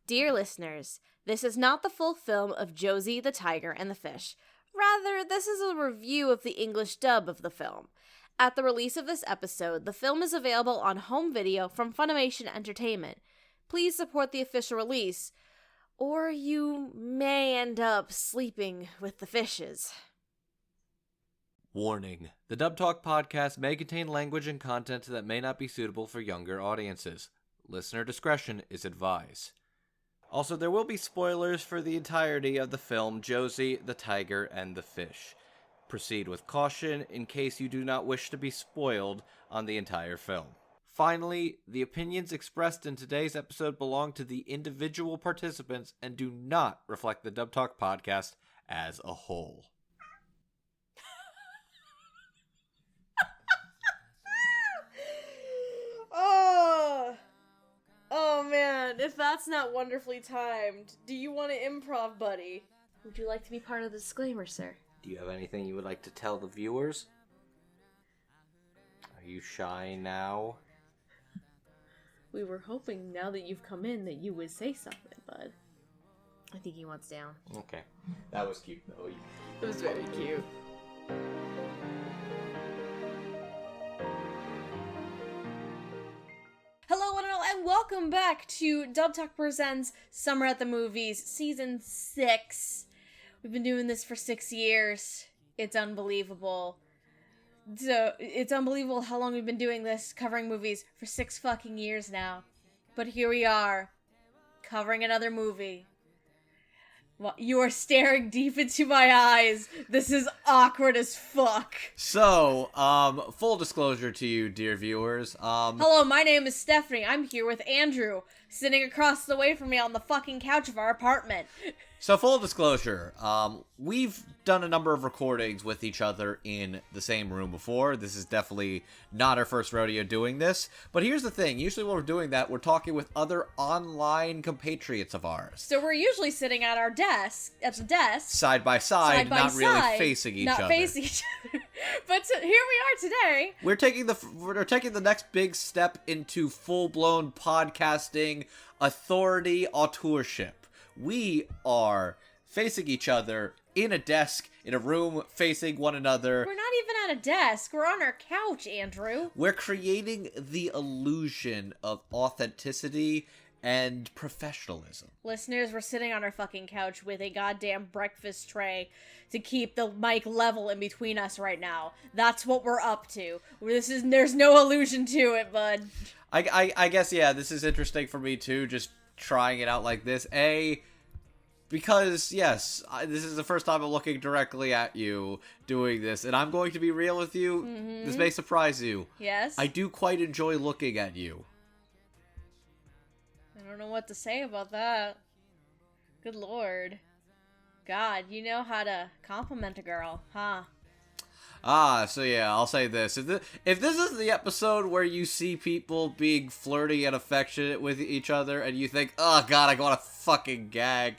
Dear listeners, this is not the full film of Josee, the Tiger, and the Fish. Rather, this is a review of the English dub of the film. At the release of this episode, the film is available on home video from Funimation Entertainment. Please support the official release, or you may end up sleeping with the fishes. Warning. The Dub Talk podcast may contain language and content that may not be suitable for younger audiences. Listener discretion is advised. Also, there will be spoilers for the entirety of the film Josee, the Tiger, and the Fish. Proceed with caution in case you do not wish to be spoiled on the entire film. Finally, the opinions expressed in today's episode belong to the individual participants and do not reflect the Dub Talk podcast as a whole. Oh man, if that's not wonderfully timed, do you want to improv, buddy? Would you like to be part of the disclaimer, sir? Do you have anything you would like to tell the viewers? Are you shy now? We were hoping now that you've come in that you would say something, bud. I think he wants down. Okay. That was cute, though. It was very cute. Hello, one and all, and welcome back to Dub Talk Presents Summer at the Movies, Season 6. We've been doing this for 6 years. It's unbelievable. So, it's unbelievable how long we've been doing this, covering movies for 6 fucking years now. But here we are, covering another movie. Well, you are staring deep into my eyes. This is awkward as fuck. So, full disclosure to you, dear viewers. Hello, my name is Stephanie. I'm here with Andrew, sitting across the way from me on the fucking couch of our apartment. So, full disclosure, we've done a number of recordings with each other in the same room before. This is definitely not our first rodeo doing this. But here's the thing. Usually when we're doing that, we're talking with other online compatriots of ours. So we're usually sitting at our desk, Side by side, not really facing each other. Not facing each other. But here we are today. We're taking the next big step into full-blown podcasting authority authorship. We are facing each other in a desk, in a room, facing one another. We're not even at a desk. We're on our couch, Andrew. We're creating the illusion of authenticity and professionalism. Listeners, we're sitting on our fucking couch with a goddamn breakfast tray to keep the mic level in between us right now. That's what we're up to. There's no illusion to it, bud. I guess, yeah, this is interesting for me too, just trying it out like this. Because, yes, this is the first time I'm looking directly at you doing this, and I'm going to be real with you. Mm-hmm. This may surprise you. Yes? I do quite enjoy looking at you. I don't know what to say about that. Good lord. God, you know how to compliment a girl, huh? So yeah, I'll say this. If this is the episode where you see people being flirty and affectionate with each other and you think, oh god, I want to fucking gag,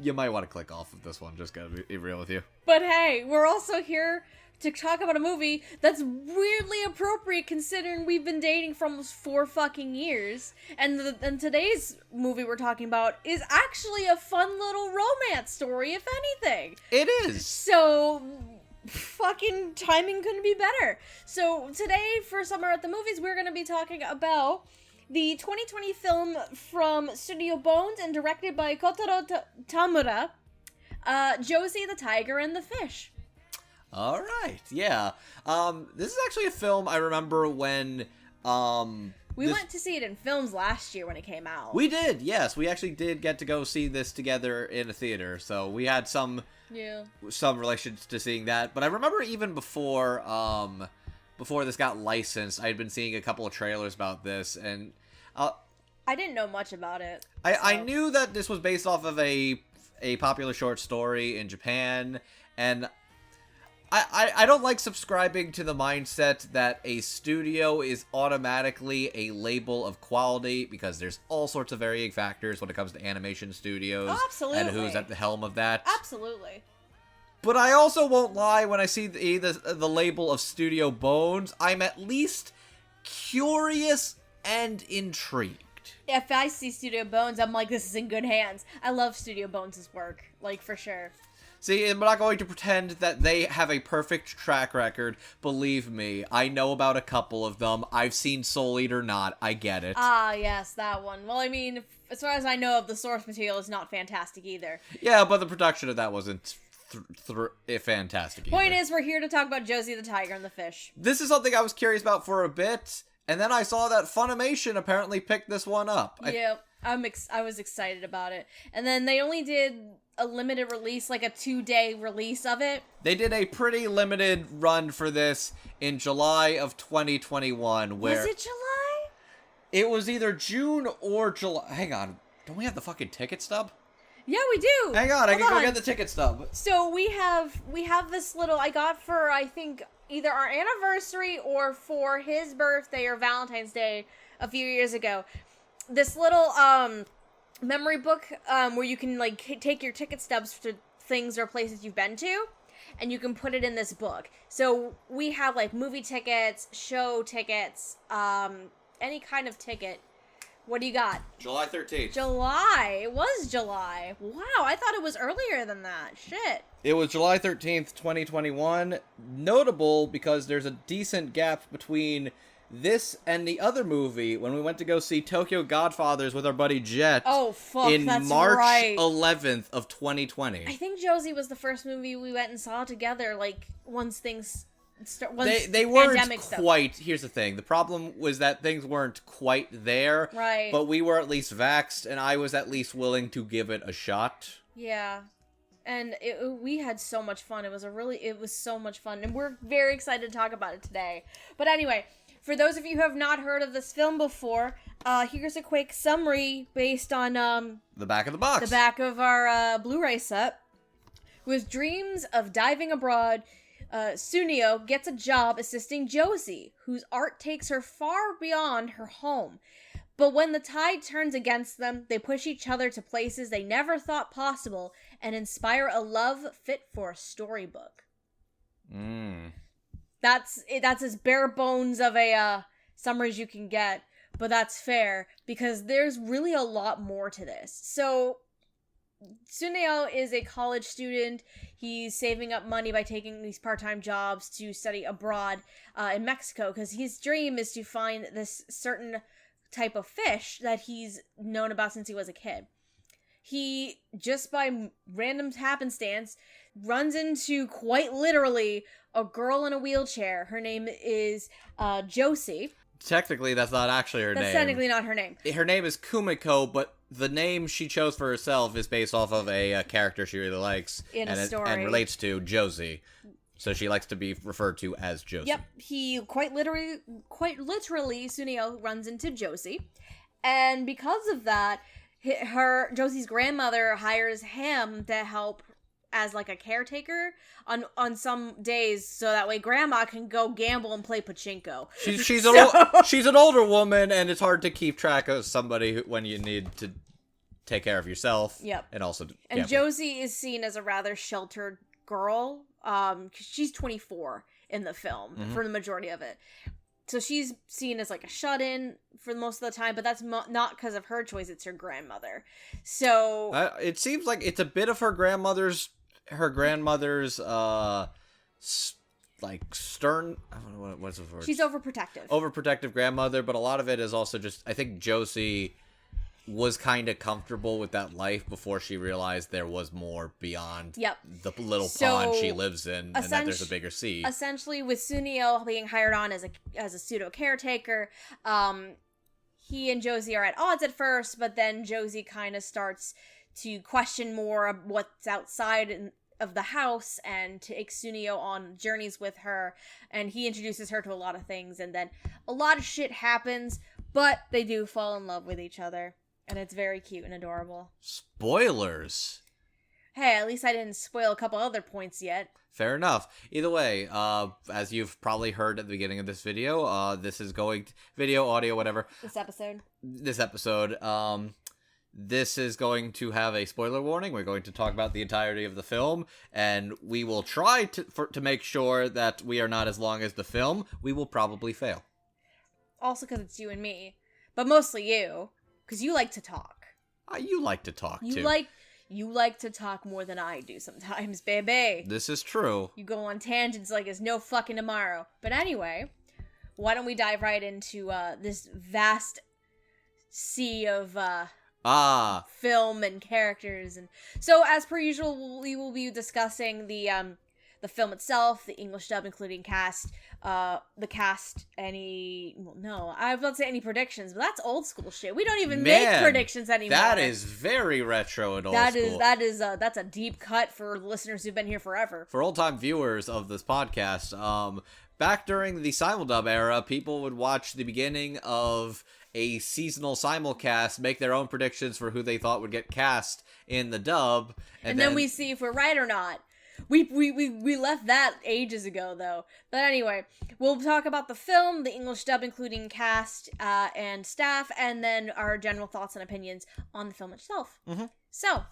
you might want to click off of this one, just gotta be real with you. But hey, we're also here to talk about a movie that's weirdly appropriate considering we've been dating for almost 4 fucking years. And today's movie we're talking about is actually a fun little romance story, if anything. It is. So fucking timing couldn't be better. So today for Summer at the Movies, we're going to be talking about the 2020 film from Studio Bones and directed by Kotaro Tamura, Josee, the Tiger, and the Fish. All right, yeah. This is actually a film I remember when we went to see it in films last year when it came out. We did, yes. We actually did get to go see this together in a theater, so we had some relations to seeing that. But I remember even before this got licensed, I had been seeing a couple of trailers about this, and I didn't know much about it. I knew that this was based off of a popular short story in Japan, and I don't like subscribing to the mindset that a studio is automatically a label of quality, because there's all sorts of varying factors when it comes to animation studios. Oh, absolutely. And who's at the helm of that. Absolutely. But I also won't lie, when I see the label of Studio Bones, I'm at least curious and intrigued. If I see Studio Bones, I'm like, this is in good hands. I love Studio Bones' work, like, for sure. See, I'm not going to pretend that they have a perfect track record. Believe me, I know about a couple of them. I've seen Soul Eater not. I get it. Ah, yes, that one. Well, I mean, as far as I know of, the source material is not fantastic either. Yeah, but the production of that wasn't fantastic either. Point is, we're here to talk about Josee the Tiger and the Fish. This is something I was curious about for a bit, and then I saw that Funimation apparently picked this one up. Yep, I was excited about it. And then they only did a limited release, like a 2-day release of it. They did a pretty limited run for this in July of 2021. Where Was it July? It was either June or July. Hang on. Don't we have the fucking ticket stub? Yeah, we do. Hang on, I can Hold go on. get the ticket stub. So we have this little, I got for, I think, either our anniversary or for his birthday or Valentine's Day a few years ago. This little memory book where you can like take your ticket stubs to things or places you've been to, and you can put it in this book. So we have like movie tickets, show tickets, any kind of ticket. What do you got? July 13th. July. It was July. Wow, I thought it was earlier than that. Shit. It was July 13th, 2021. Notable because there's a decent gap between this and the other movie when we went to go see Tokyo Godfathers with our buddy Jet. Oh, fuck, in that's March right. 11th of 2020. I think Josee was the first movie we went and saw together, like, once things... They weren't stuff. quite. Here's the thing. The problem was that things weren't quite there. Right. But we were at least vaxxed, and I was at least willing to give it a shot. Yeah. And we had so much fun. It was so much fun. And we're very excited to talk about it today. But anyway, for those of you who have not heard of this film before, here's a quick summary based on the back of the box. The back of our Blu-ray set. With dreams of diving abroad, Sunio gets a job assisting Josee, whose art takes her far beyond her home. But when the tide turns against them, they push each other to places they never thought possible and inspire a love fit for a storybook. That's as bare bones of a summary as you can get, but that's fair because there's really a lot more to this. So Suneo is a college student. He's saving up money by taking these part-time jobs to study abroad in Mexico because his dream is to find this certain type of fish that he's known about since he was a kid. He, just by random happenstance, runs into, quite literally, a girl in a wheelchair. Her name is Josee. Technically, that's not actually her name. That's technically not her name. Her name is Kumiko, but the name she chose for herself is based off of a character she really likes in a story. And relates to Josee. So she likes to be referred to as Josee. Yep, he quite literally, Suneo runs into Josee, and because of that, Josee's grandmother hires him to help as like a caretaker on some days, so that way grandma can go gamble and play pachinko. She's an older woman, and it's hard to keep track of somebody when you need to take care of yourself. Yep. And also gamble. And Josee is seen as a rather sheltered girl, 'cause she's 24 in the film for the majority of it. So she's seen as like a shut-in for most of the time, but that's not because of her choice, it's her grandmother. So it seems like it's a bit of her grandmother's like stern, I don't know what's the word. She's overprotective grandmother, but a lot of it is also just, I think Josee was kind of comfortable with that life before she realized there was more beyond the little pond she lives in, and that there's a bigger sea. Essentially, with Suneo being hired on as a pseudo caretaker, he and Josee are at odds at first, but then Josee kind of starts to question more of what's outside of the house and takes Suneo on journeys with her, and he introduces her to a lot of things, and then a lot of shit happens, but they do fall in love with each other, and it's very cute and adorable. Spoilers! Hey, at least I didn't spoil a couple other points yet. Fair enough. Either way, as you've probably heard at the beginning of this video, this is going to, video, audio, whatever. This episode, this is going to have a spoiler warning. We're going to talk about the entirety of the film, and we will try to make sure that we are not as long as the film. We will probably fail. Also because it's you and me, but mostly you. because you like to talk. You like to talk, too. You like to talk more than I do sometimes, baby. This is true. You go on tangents like it's no fucking tomorrow. But anyway, why don't we dive right into this vast sea of film and characters. And so, as per usual, we will be discussing the film itself, the English dub, including cast, I was about to say any predictions, but that's old school shit. We don't even make predictions anymore. That is very retro and old school. That's a deep cut for listeners who've been here forever. For old-time viewers of this podcast, back during the simuldub era, people would watch the beginning of a seasonal simulcast, make their own predictions for who they thought would get cast in the dub, and then we see if we're right or not. We left that ages ago, though. But anyway, we'll talk about the film, the English dub, including cast and staff, and then our general thoughts and opinions on the film itself. Mm-hmm. So,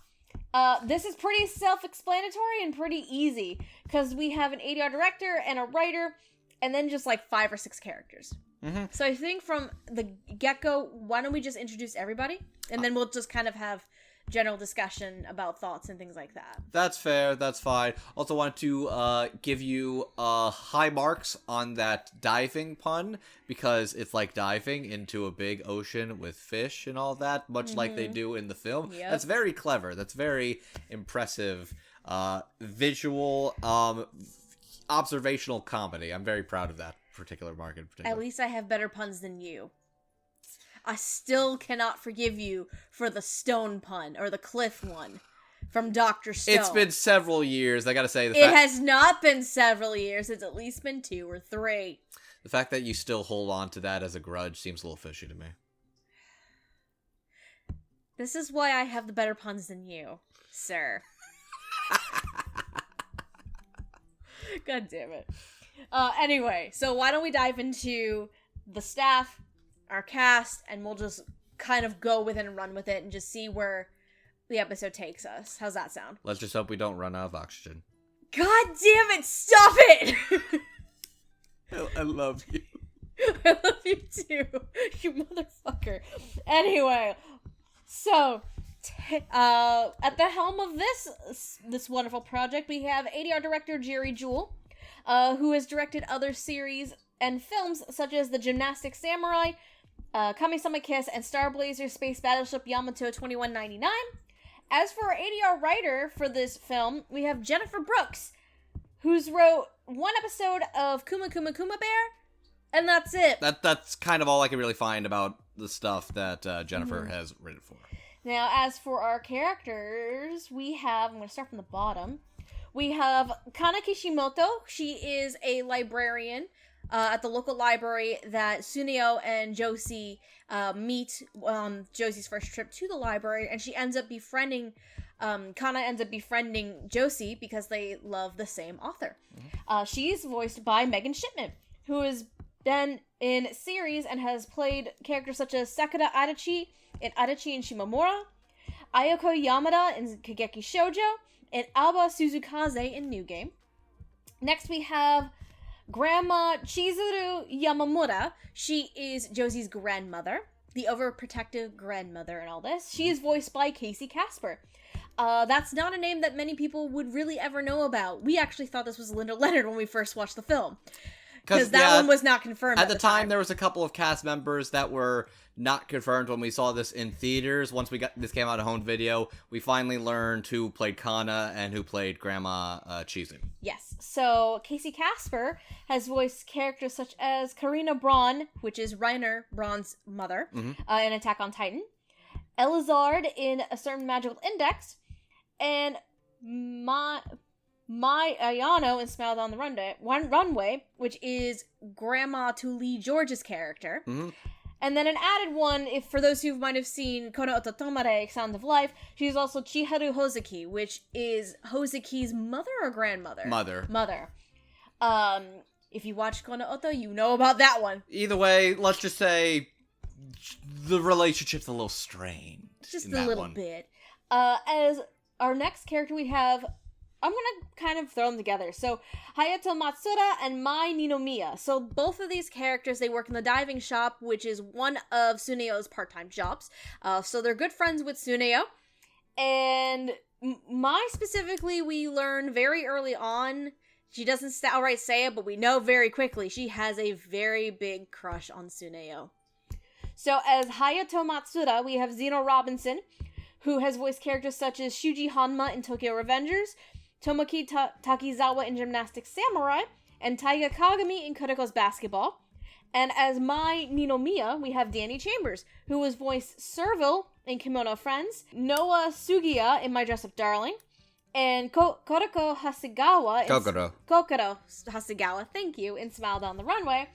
this is pretty self-explanatory and pretty easy, because we have an ADR director and a writer, and then just like 5 or 6 characters. Mm-hmm. So I think from the get-go, why don't we just introduce everybody? And then we'll just kind of have general discussion about thoughts and things like that. That's fair. That's fine. Also want to give you high marks on that diving pun, because it's like diving into a big ocean with fish and all that, much like they do in the film. Yep. That's very clever. That's very impressive visual observational comedy. I'm very proud of that particular mark in particular. At least I have better puns than you. I still cannot forgive you for the stone pun, or the cliff one, from Dr. Stone. It's been several years, I gotta say. It has not been several years, it's at least been 2 or 3. The fact that you still hold on to that as a grudge seems a little fishy to me. This is why I have the better puns than you, sir. God damn it. Anyway, so why don't we dive into the staff, our cast, and we'll just kind of go with it and run with it and just see where the episode takes us. How's that sound? Let's just hope we don't run out of oxygen. God damn it, stop it! I love you. I love you too, you motherfucker. Anyway, so at the helm of this wonderful project, we have ADR director Jerry Jewell, who has directed other series and films such as The Gymnastic Samurai, Kami-sama Kiss, and Star Blazer Space Battleship Yamato 2199. As for our ADR writer for this film, we have Jennifer Brooks, who's wrote 1 episode of Kuma Kuma Kuma Bear, and that's it. That's kind of all I can really find about the stuff that Jennifer has written for. Now, as for our characters, we have, I'm going to start from the bottom, we have Kana Kishimoto. She is a librarian at the local library that Suneo and Josee meet on Josee's first trip to the library, and she ends up befriending, Kana ends up befriending Josee because they love the same author. She's voiced by Megan Shipman, who has been in series and has played characters such as Sakura Adachi in Adachi and Shimamura, Ayako Yamada in Kageki Shoujo, and Alba Suzukaze in New Game. Next we have Grandma Chizuru Yamamura. She is Josie's grandmother, the overprotective grandmother and all this. She is voiced by Casey Casper. That's not a name that many people would really ever know about. We actually thought this was Linda Leonard when we first watched the film, because that one was not confirmed at the time. There was a couple of cast members that were not confirmed when we saw this in theaters. Once this came out of home video, we finally learned who played Kana and who played Grandma Chizu. Yes, so Casey Casper has voiced characters such as Karina Braun, which is Reiner Braun's mother, in Attack on Titan, Elizard in A Certain Magical Index, and Mai Ayano in Smiled on the Runway, which is Grandma to Lee George's character. And then an added one, if for those who might have seen Kono Ototomare, Sound of Life, she's also Chiharu Hozuki, which is Hozuki's mother or grandmother? Mother. If you watch Kono Oto, you know about that one. Either way, let's just say the relationship's a little strained. Just a little bit. As our next character, we have I'm gonna kind of throw them together. So, Hayato Matsuda and Mai Ninomiya. So, both of these characters, they work in the diving shop, which is one of Tsuneyo's part-time jobs. So, they're good friends with Tsuneyo. And Mai specifically, we learn very early on, she doesn't outright say it, but we know very quickly, she has a very big crush on Tsuneyo. So, as Hayato Matsuda, we have Zeno Robinson, who has voiced characters such as Shuji Hanma in Tokyo Revengers, Tomoki Takizawa in Gymnastic Samurai, and Taiga Kagami in Kuroko's Basketball. And as Mai Ninomiya, we have Danny Chambers, who has voiced Serval in Kimono Friends, Noah Sugiya in My Dress-Up Darling, and Kokoro Hasegawa in... Kokoro Hasegawa, thank you, in Smile Down the Runway.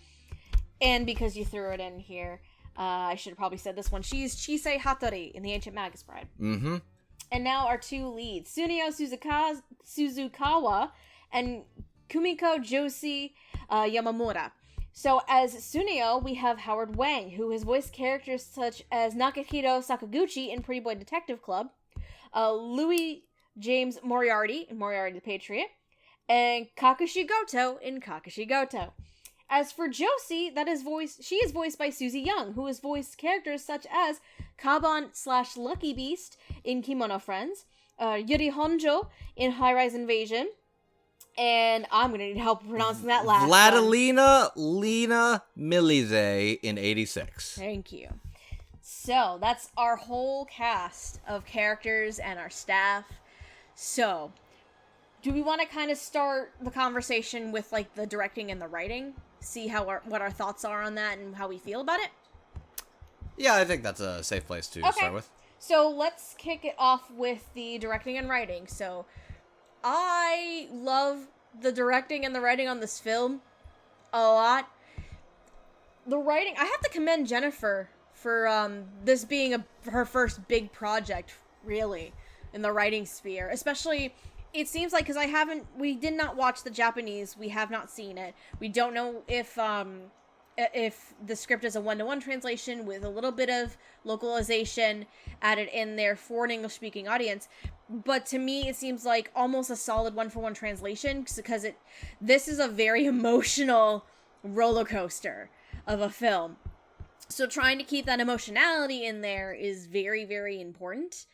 And because you threw it in here, I should have probably said this one. She's Chisei Hattori in The Ancient Magus Bride. Mm-hmm. And now our two leads, Tsuneyo Suzukawa and Kumiko Josee Yamamura. So as Tsuneyo, we have Howard Wang, who has voiced characters such as Nakahiro Sakaguchi in Pretty Boy Detective Club, Louis James Moriarty in Moriarty the Patriot, and Kakashi Goto in Kakashi Goto. As for Josee, she is voiced by Susie Young, who has voiced characters such as Kaban/Lucky Beast in Kimono Friends, Yuri Honjo in High Rise Invasion, and I'm going to need help pronouncing that last Vladilena Lena Milize in 86. Thank you. So, that's our whole cast of characters and our staff. So, do we want to kind of start the conversation with, like, the directing and the writing? See what our thoughts are on that and how we feel about it? Yeah, I think that's a safe place to start with. So let's kick it off with the directing and writing. So I love the directing and the writing on this film a lot. The writing, I have to commend Jennifer for this being her first big project, really, in the writing sphere. Especially, it seems like, because we did not watch the Japanese, we have not seen it. We don't know if the script is a one-to-one translation with a little bit of localization added in there for an English-speaking audience. But to me, it seems like almost a solid one-for-one translation, because this is a very emotional roller coaster of a film. So trying to keep that emotionality in there is very, very important.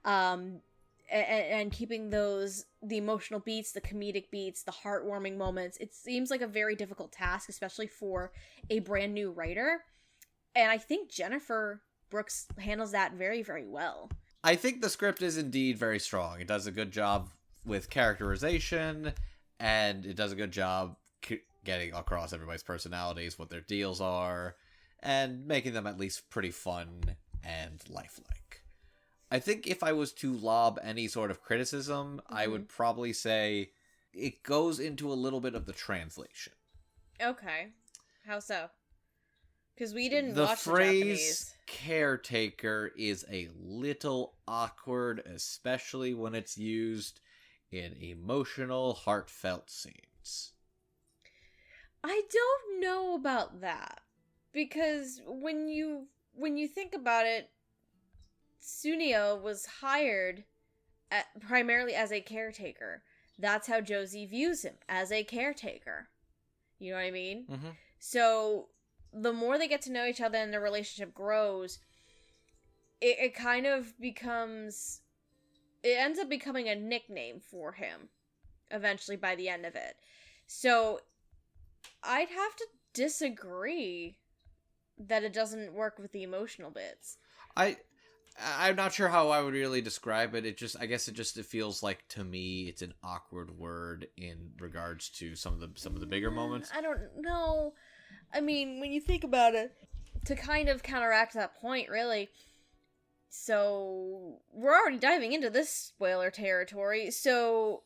And keeping the emotional beats, the comedic beats, the heartwarming moments, it seems like a very difficult task, especially for a brand new writer. And I think Jennifer Brooks handles that very, very well. I think the script is indeed very strong. It does a good job with characterization, and it does a good job getting across everybody's personalities, what their deals are, and making them at least pretty fun and lifelike. I think if I was to lob any sort of criticism, I would probably say it goes into a little bit of the translation. Okay. How so? Because we didn't watch the phrase Japanese. Caretaker is a little awkward, especially when it's used in emotional, heartfelt scenes. I don't know about that. Because when you think about it, Tsuneyo was hired primarily as a caretaker. That's how Josee views him, as a caretaker. You know what I mean? Mm-hmm. So, the more they get to know each other and their relationship grows, it kind of becomes... It ends up becoming a nickname for him, eventually, by the end of it. So, I'd have to disagree that it doesn't work with the emotional bits. I'm not sure how I would really describe it. I guess it feels like, to me, it's an awkward word in regards to some of the bigger moments. I don't know. I mean, when you think about it, to kind of counteract that point, really. So, we're already diving into this spoiler territory. So,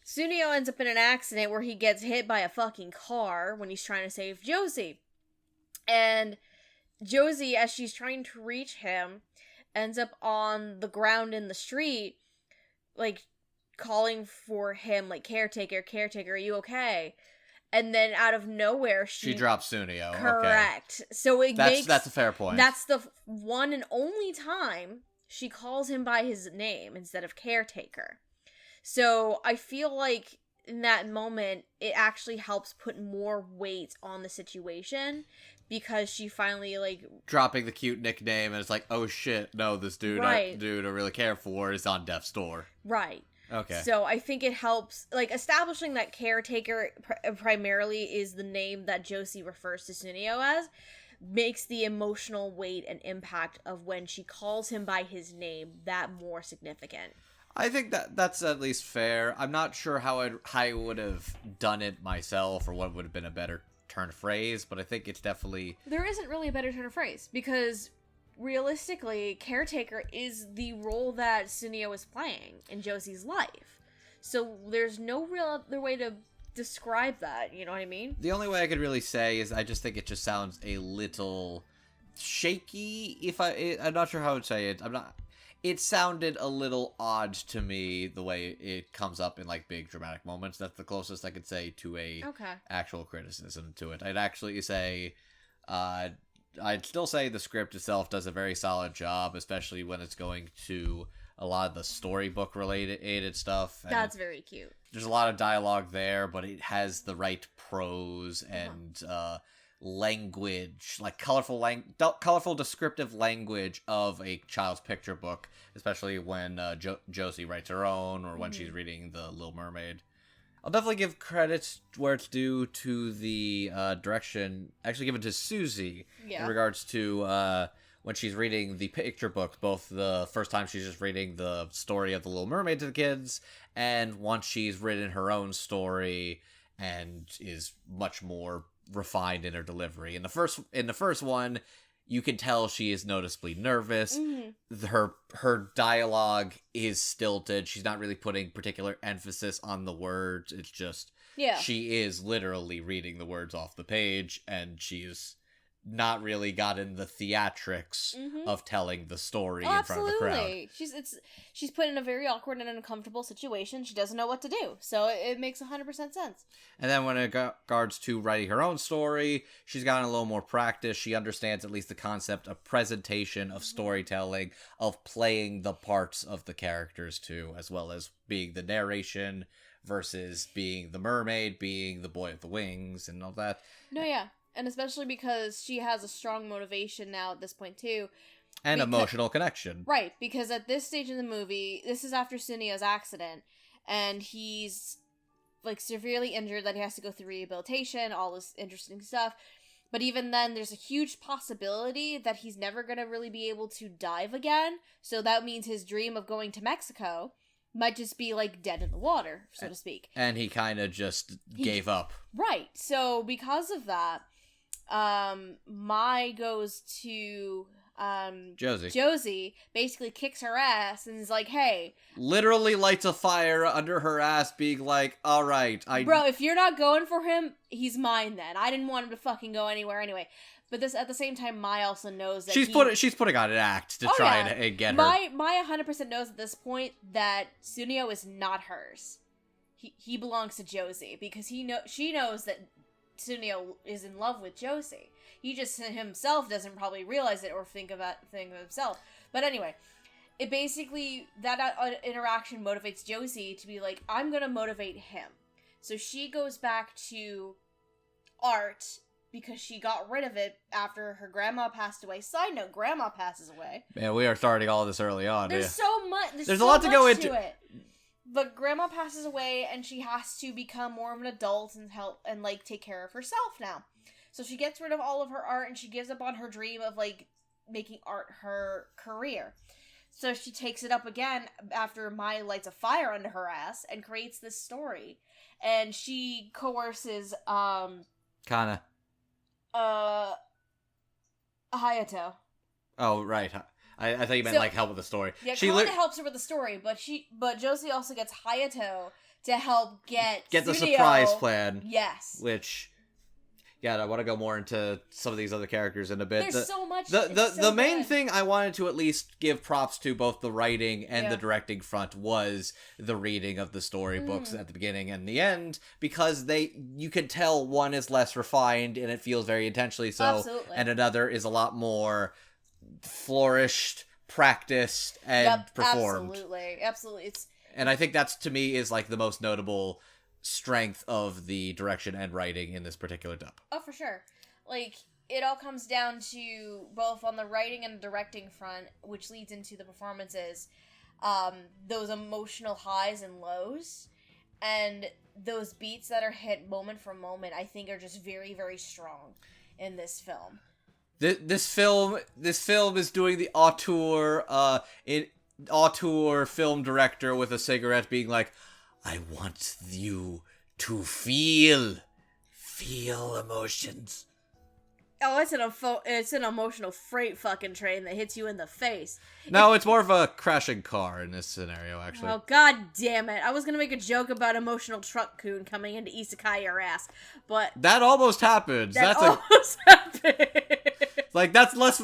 Tsuneyo ends up in an accident where he gets hit by a fucking car when he's trying to save Josee. And Josee, as she's trying to reach him, ends up on the ground in the street, like, calling for him, like, caretaker, are you okay? And then out of nowhere, she drops Tsuneyo. Correct. Okay. So that's a fair point. That's the one and only time she calls him by his name instead of caretaker. So I feel like in that moment, it actually helps put more weight on the situation because she finally, like... Dropping the cute nickname, and it's like, oh shit, no, this dude, dude I really care for is on death's door. Right. Okay. So I think it helps, like, establishing that caretaker primarily is the name that Josee refers to Sunio as, makes the emotional weight and impact of when she calls him by his name that more significant. I think that's at least fair. I'm not sure how I would have done it myself or what would have been a better turn of phrase, but I think it's definitely... There isn't really a better turn of phrase, because realistically, caretaker is the role that Sunio is playing in Josee's life. So there's no real other way to describe that, you know what I mean? The only way I could really say is I just think it just sounds a little shaky. I'm not sure how I would say it. It sounded a little odd to me the way it comes up in like big dramatic moments. That's the closest I could say to a actual criticism to it. I'd actually say, I'd still say the script itself does a very solid job, especially when it's going to a lot of the storybook related stuff. And that's very cute. There's a lot of dialogue there, but it has the right prose and language, like colorful descriptive language of a child's picture book, especially when Josee writes her own or when she's reading The Little Mermaid. I'll definitely give credit where it's due to the direction actually given to Susie in regards to when she's reading the picture book, both the first time she's just reading the story of The Little Mermaid to the kids, and once she's written her own story and is much more refined in her delivery. In the first one, you can tell she is noticeably nervous. Her dialogue is stilted. She's not really putting particular emphasis on the words. It's just she is literally reading the words off the page, and she's not really gotten the theatrics of telling the story in front of the crowd. She's put in a very awkward and uncomfortable situation. She doesn't know what to do, so it makes 100% sense. And then when it regards to writing her own story, she's gotten a little more practice. She understands at least the concept of presentation, of storytelling, of playing the parts of the characters too, as well as being the narration versus being the mermaid, being the boy with the wings, and all that. No, yeah. And especially because she has a strong motivation now at this point, too. And emotional connection. Right, because at this stage in the movie, this is after Sunio's accident, and he's, like, severely injured, that he has to go through rehabilitation, all this interesting stuff. But even then, there's a huge possibility that he's never going to really be able to dive again. So that means his dream of going to Mexico might just be, like, dead in the water, so to speak. And he kind of just gave up. Right. So because of that, Mai goes to Josee, basically kicks her ass and is like, hey, literally lights a fire under her ass, being like, all right, bro, if you're not going for him, he's mine then. I didn't want him to fucking go anywhere anyway. But this, at the same time, Mai also knows that she's putting on an act to try and get her. Mai 100% knows at this point that Sunio is not hers. He belongs to Josee because she knows that Sunio is in love with Josee. He just himself doesn't probably realize it or think of himself. But anyway, it basically, that interaction motivates Josee to be like, I'm gonna motivate him. So she goes back to art because she got rid of it after her grandma passed away. Side note, grandma passes away. Man, we are starting all this early on. There's so much. There's a lot to go into it. But grandma passes away, and she has to become more of an adult and help and, like, take care of herself now. So she gets rid of all of her art, and she gives up on her dream of, like, making art her career. So she takes it up again after Mai lights a fire under her ass and creates this story. And she coerces, Kana. Hayato. Oh, right. I thought you meant, like, help with the story. Yeah, Kana helps her with the story, but Josee also gets Hayato to help get the surprise plan. Yes. Which, I want to go more into some of these other characters in a bit. There's so much. The main thing I wanted to at least give props to both the writing and the directing front was the reading of the storybooks at the beginning and the end, because you can tell one is less refined and it feels very intentionally so, absolutely, and another is a lot more flourished, practiced, and performed. Absolutely. And I think that's, to me, is like the most notable strength of the direction and writing in this particular dub. Oh, for sure. Like, it all comes down to both on the writing and directing front, which leads into the performances, those emotional highs and lows, and those beats that are hit moment for moment, I think are just very, very strong in this film. This film is doing the auteur film director with a cigarette being like, I want you to feel emotions. Oh, it's an emotional freight fucking train that hits you in the face. No, it's more of a crashing car in this scenario, actually. Oh, god damn it. I was gonna make a joke about emotional truck coon coming into isekai your ass, but... That almost happened. Almost happened. Like, that's less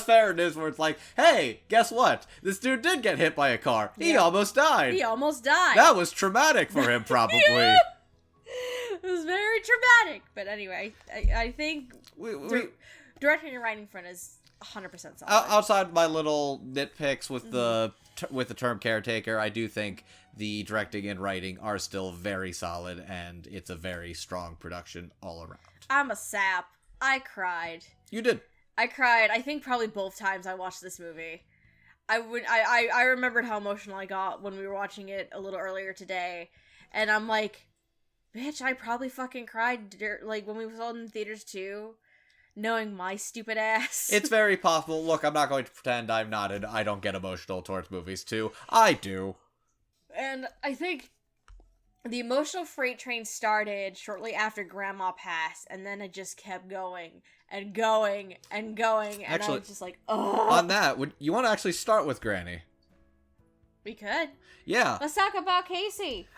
fairness, where it's like, hey, guess what? This dude did get hit by a car. He almost died. He almost died. That was traumatic for him, probably. It was very traumatic. But anyway, I think directing and writing front is 100% solid. Outside my little nitpicks with the term caretaker, I do think the directing and writing are still very solid, and it's a very strong production all around. I'm a sap. I cried. You did. I cried, I think probably both times I watched this movie. I remembered how emotional I got when we were watching it a little earlier today. And I'm like, bitch, I probably fucking cried, like, when we saw it in theaters too. Knowing my stupid ass. It's very possible. Look, I'm not going to pretend I don't get emotional towards movies too. I do. And I think the emotional freight train started shortly after Grandma passed, and then it just kept going and going and going, and actually, I was just like, ugh. On that, you want to actually start with Granny? We could. Yeah. Let's talk about Casey.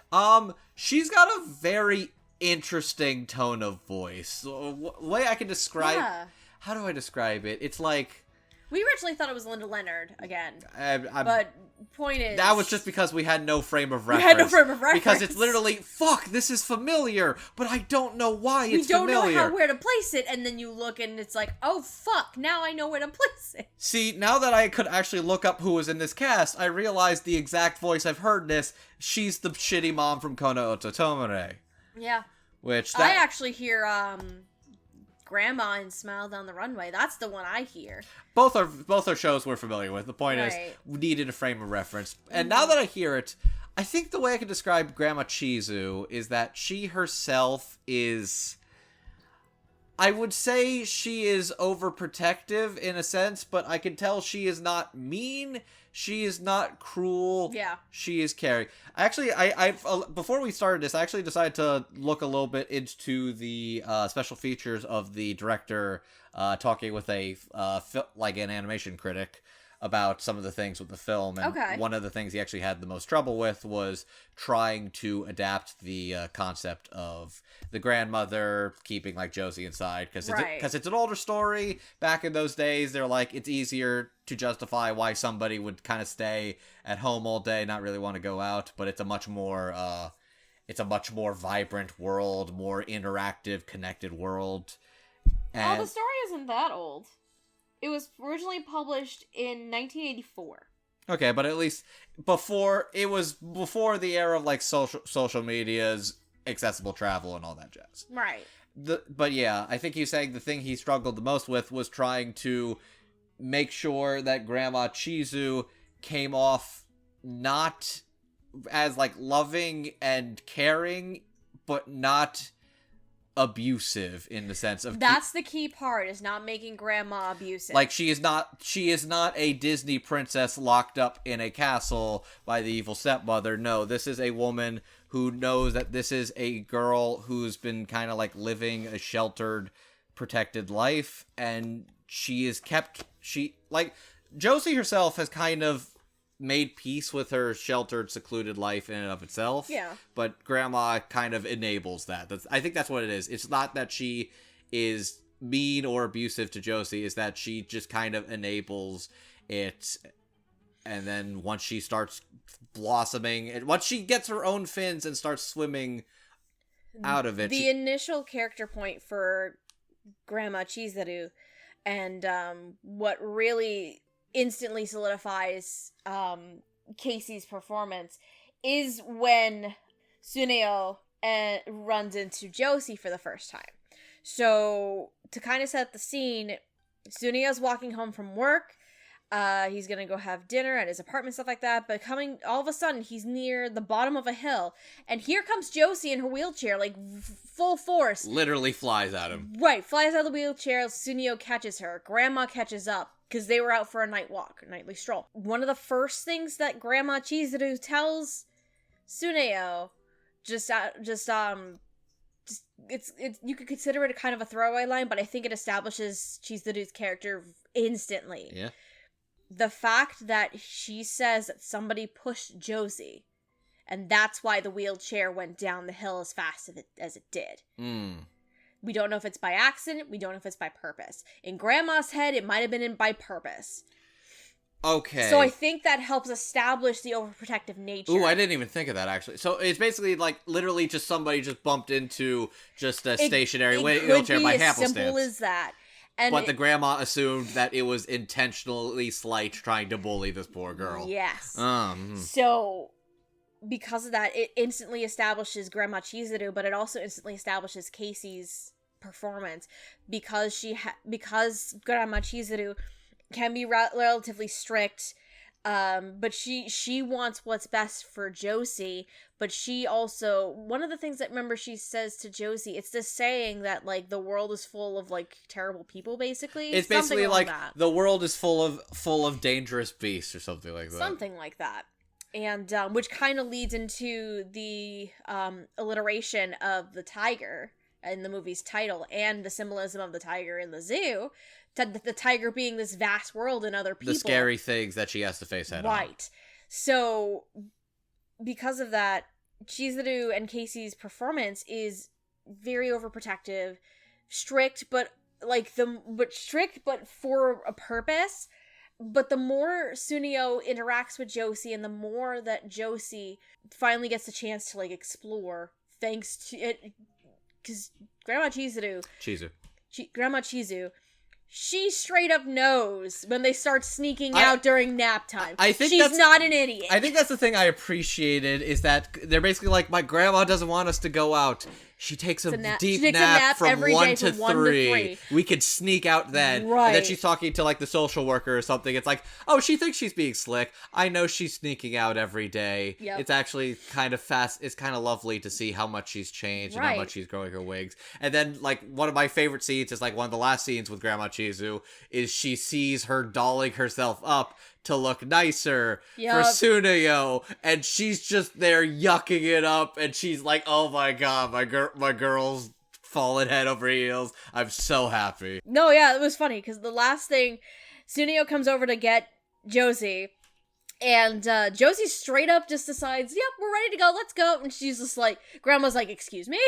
She's got a very interesting tone of voice. So, way I can describe... Yeah. How do I describe it? It's like... We originally thought it was Linda Leonard again. But point is... That was just because we had no frame of reference. We had no frame of reference. Because it's literally, fuck, this is familiar, but I don't know why it's familiar. We don't know where to place it, and then you look and it's like, oh fuck, now I know where to place it. See, now that I could actually look up who was in this cast, I realized the exact voice I've heard this. She's the shitty mom from Kono Ototomore. Yeah. Which I actually hear, Grandma in Smile Down the Runway. That's the one I hear. Both are shows we're familiar with. The point is, we needed a frame of reference. And now that I hear it, I think the way I could describe Grandma Chizu is that she herself is... I would say she is overprotective in a sense, but I can tell she is not mean. She is not cruel. Yeah. She is caring. Actually, I before we started this, I actually decided to look a little bit into the special features of the director talking with an animation critic about some of the things with the film. And one of the things he actually had the most trouble with was trying to adapt the concept of the grandmother keeping like Josee inside, because it's an older story. Back in those days, they're like, it's easier to justify why somebody would kind of stay at home all day, not really want to go out, but it's a much more vibrant world, more interactive, connected world. And the story isn't that old. It was originally published in 1984. Okay, but at least before the era of like social medias, accessible travel, and all that jazz. Right. But yeah, I think he's saying the thing he struggled the most with was trying to make sure that Grandma Chizu came off not as like loving and caring, but not abusive in the sense of that's the key part, is not making Grandma abusive. Like she is not a Disney princess locked up in a castle by the evil stepmother. No, this is a woman who knows that this is a girl who's been kind of like living a sheltered, protected life, and Josee herself has kind of made peace with her sheltered, secluded life in and of itself. Yeah. But Grandma kind of enables that. I think that's what it is. It's not that she is mean or abusive to Josee. It's that she just kind of enables it. And then once she starts blossoming, and once she gets her own fins and starts swimming out of it. The initial character point for Grandma Chizaru, and what really instantly solidifies Casey's performance is when Tsuneo runs into Josee for the first time. So, to kind of set the scene, Tsuneo's walking home from work. He's gonna go have dinner at his apartment, stuff like that. But all of a sudden, he's near the bottom of a hill. And here comes Josee in her wheelchair, like, full force. Literally flies at him. Right, flies out of the wheelchair. Tsuneo catches her. Grandma catches up, because they were out for a nightly stroll. One of the first things that Grandma Chizuru tells Tsuneo, you could consider it a kind of a throwaway line, but I think it establishes Chizuru's character instantly. Yeah. The fact that she says that somebody pushed Josee, and that's why the wheelchair went down the hill as fast as it did. We don't know if it's by accident. We don't know if it's by purpose. In Grandma's head, it might have been by purpose. Okay. So I think that helps establish the overprotective nature. Ooh, I didn't even think of that, actually. So it's basically like literally just somebody just bumped into just a stationary wheelchair by happenstance. It could be as simple as that. But the grandma assumed that it was intentionally Slight trying to bully this poor girl. Yes. So because of that, it instantly establishes Grandma Chizuru, but it also instantly establishes Casey's performance because because Grandma Chizuru can be relatively strict, but she wants what's best for Josee, but she also, one of the things that, remember, she says to Josee, it's this saying that, like, the world is full of, like, terrible people, basically. It's basically like the world is full of dangerous beasts or something like that. Something like that. And, which kind of leads into the, alliteration of the tiger in the movie's title and the symbolism of the tiger in the zoo. The tiger being this vast world and other people. The scary things that she has to face head on. Right. So, because of that, Chizuru and Casey's performance is very overprotective, strict, but for a purpose. But the more Tsuneo interacts with Josee and the more that Josee finally gets the chance to, like, explore, thanks to it, because Grandma Chizu, she straight up knows when they start sneaking out during nap time. I think she's not an idiot. I think that's the thing I appreciated, is that they're basically like, my grandma doesn't want us to go out. She takes a deep nap from 1 to 3. We could sneak out then. Right. And then she's talking to, like, the social worker or something. It's like, oh, she thinks she's being slick. I know she's sneaking out every day. Yep. It's actually kind of fast. It's kind of lovely to see how much she's changed and how much she's growing her wings. And then, like, one of my favorite scenes is, like, one of the last scenes with Grandma Chizu is she sees her dolling herself up to look nicer for Tsuneo, and she's just there yucking it up, and she's like, oh my god, my girl's falling head over heels. I'm so happy. No, yeah, it was funny, because the last thing, Tsuneo comes over to get Josee, and Josee straight up just decides, yep, we're ready to go, let's go, and she's just like, Grandma's like, excuse me?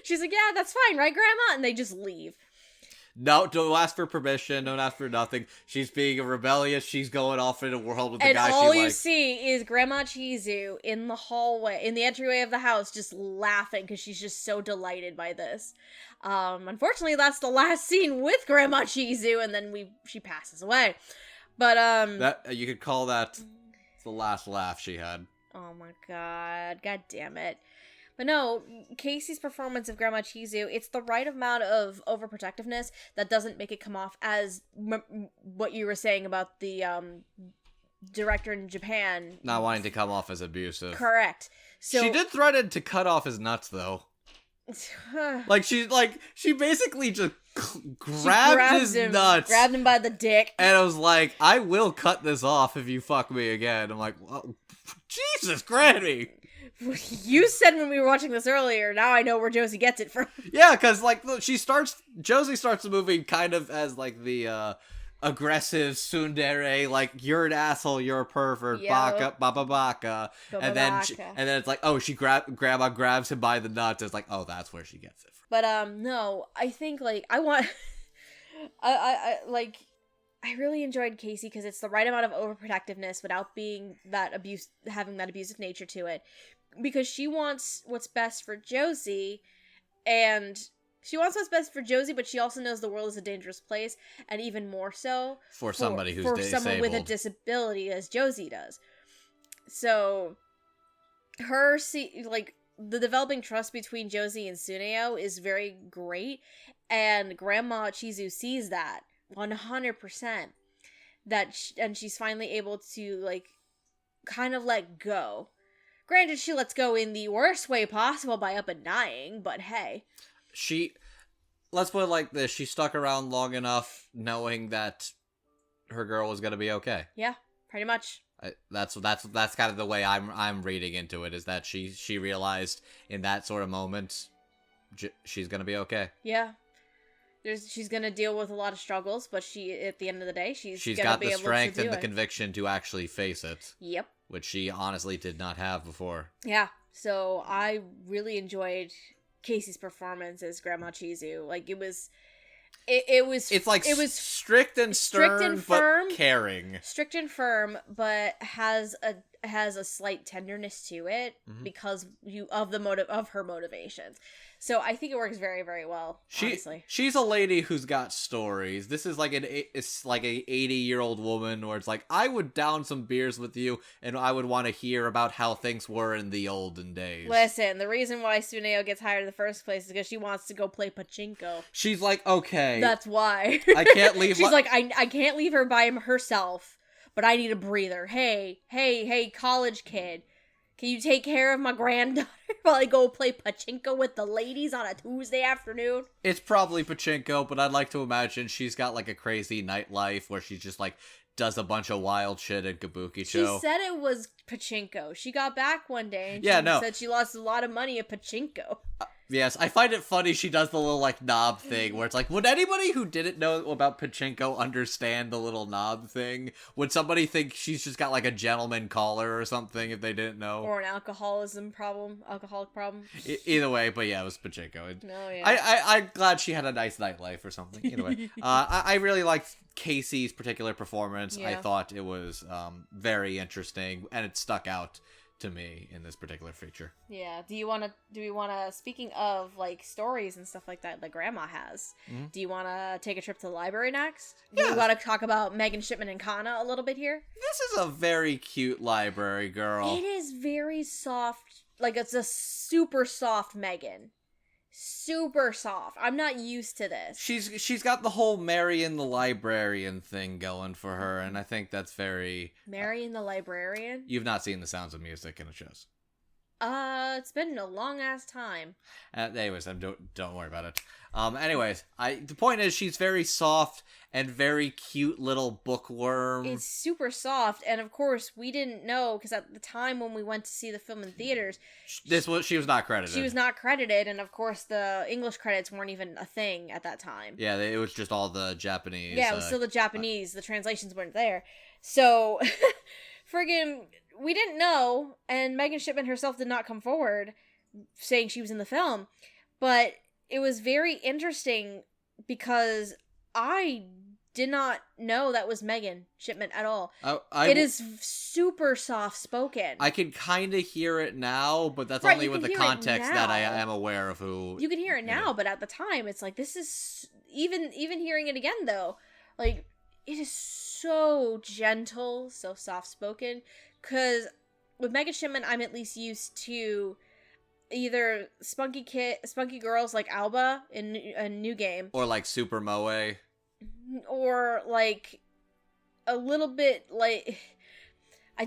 She's like, yeah, that's fine, right, Grandma? And they just leave. No, don't ask for permission. Don't ask for nothing. She's being rebellious. She's going off in a world with the guy she likes. And all you see is Grandma Chizu in the hallway, in the entryway of the house, just laughing because she's just so delighted by this. Unfortunately, that's the last scene with Grandma Chizu, and then she passes away. But that you could call that the last laugh she had. Oh my god damn it. But no, Casey's performance of Grandma Chizu, it's the right amount of overprotectiveness that doesn't make it come off as what you were saying about the director in Japan. Not wanting to come off as abusive. Correct. So she did threaten to cut off his nuts, though. She basically just grabbed his nuts. Grabbed him by the dick. And I was like, I will cut this off if you fuck me again. I'm like, well, Jesus, Granny. You said when we were watching this earlier, now I know where Josee gets it from. Yeah, because, like, Josee starts the movie kind of as, like, the, aggressive tsundere, like, you're an asshole, you're a pervert, baka, baba baka. And then it's like, oh, grandma grabs him by the nuts. It's like, oh, that's where she gets it from. But, no, I think, like, I really enjoyed Casey because it's the right amount of overprotectiveness without being having that abusive nature to it. Because she wants what's best for Josee, but she also knows the world is a dangerous place, and even more so for somebody who's disabled. Someone with a disability, as Josee does. So the developing trust between Josee and Tsuneo is very great, and Grandma Chizu sees that 100%. And she's finally able to, like, kind of let go. Granted, she lets go in the worst way possible by up and dying, but hey. Let's put it like this, she stuck around long enough knowing that her girl was gonna be okay. Yeah, pretty much. That's kind of the way I'm reading into it, is that she realized in that sort of moment she's gonna be okay. Yeah. She's gonna deal with a lot of struggles, but at the end of the day, she's gonna got be the able strength to do and the it. conviction to actually face it. Yep. Which she honestly did not have before. Yeah. So I really enjoyed Casey's performance as Grandma Chizu. Like, it was strict and stern, but caring. Strict and firm, but has a slight tenderness to it because of her motivations. So I think it works very, very well. Honestly, she's a lady who's got stories. This is like it's like a 80-year-old woman where it's like, I would down some beers with you, and I would want to hear about how things were in the olden days. Listen, the reason why Tsuneo gets hired in the first place is because she wants to go play pachinko. She's like, okay, that's why. I can't leave. She's like, I can't leave her by herself, but I need a breather. Hey, college kid. Can you take care of my granddaughter while I go play pachinko with the ladies on a Tuesday afternoon? It's probably pachinko, but I'd like to imagine she's got like a crazy nightlife where she just like does a bunch of wild shit in Kabuki Show. She said it was pachinko. She got back one day and said she lost a lot of money at pachinko. Yes, I find it funny she does the little, like, knob thing, where it's like, would anybody who didn't know about pachinko understand the little knob thing? Would somebody think she's just got, like, a gentleman collar or something if they didn't know? Or an alcoholic problem. Either way, but yeah, it was pachinko. No, yeah. I'm glad she had a nice nightlife or something. Either way. I really liked Casey's particular performance. Yeah. I thought it was very interesting, and it stuck out to me in this particular feature. Yeah. Do we want to, speaking of, like, stories and stuff like that Grandma has, do you want to take a trip to the library next? Yeah. Do you want to talk about Megan Shipman and Kana a little bit here? This is a very cute library girl. It is very soft. Like, it's a super soft Megan. Super soft. I'm not used to this. She's got the whole Marion the Librarian thing going for her, and I think that's very... Marion the Librarian? You've not seen The Sounds of Music, and it shows. It's been a long-ass time. Anyways, don't worry about it. Anyways, the point is she's very soft and very cute little bookworm. It's super soft, and of course, we didn't know, because at the time when we went to see the film in theaters... She was not credited. She was not credited, and of course, the English credits weren't even a thing at that time. Yeah, it was just all the Japanese. Yeah, it was still the Japanese. The translations weren't there. So, friggin'... We didn't know, and Megan Shipman herself did not come forward saying she was in the film, but it was very interesting because I did not know that was Megan Shipman at all. It is super soft-spoken. I can kind of hear it now, but that's only with the context that I am aware of who... You can hear it now, but at the time, it's like, this is... Even hearing it again, though, like, it is so gentle, so soft-spoken. Because with Megan Shipman, I'm at least used to either spunky girls like Alba in a New Game. Or like Super Moe. Or like a little bit like... I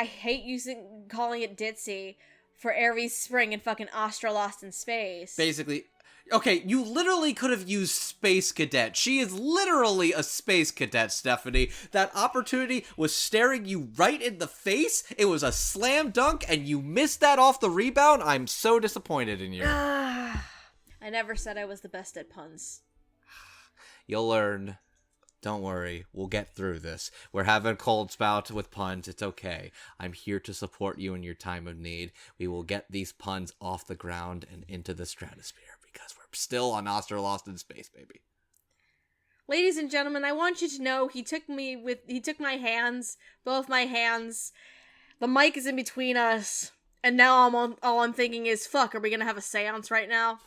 hate calling it ditzy for Aries Spring and fucking Astra Lost in Space. Basically... Okay, you literally could have used Space Cadet. She is literally a Space Cadet, Stephanie. That opportunity was staring you right in the face. It was a slam dunk, and you missed that off the rebound. I'm so disappointed in you. I never said I was the best at puns. You'll learn. Don't worry, we'll get through this. We're having a cold spout with puns. It's okay. I'm here to support you in your time of need. We will get these puns off the ground and into the stratosphere. Because we're still on Astra Lost in Space, baby. Ladies and gentlemen, I want you to know he took my hands, both my hands. The mic is in between us, and now all I'm thinking is, fuck, are we gonna have a seance right now?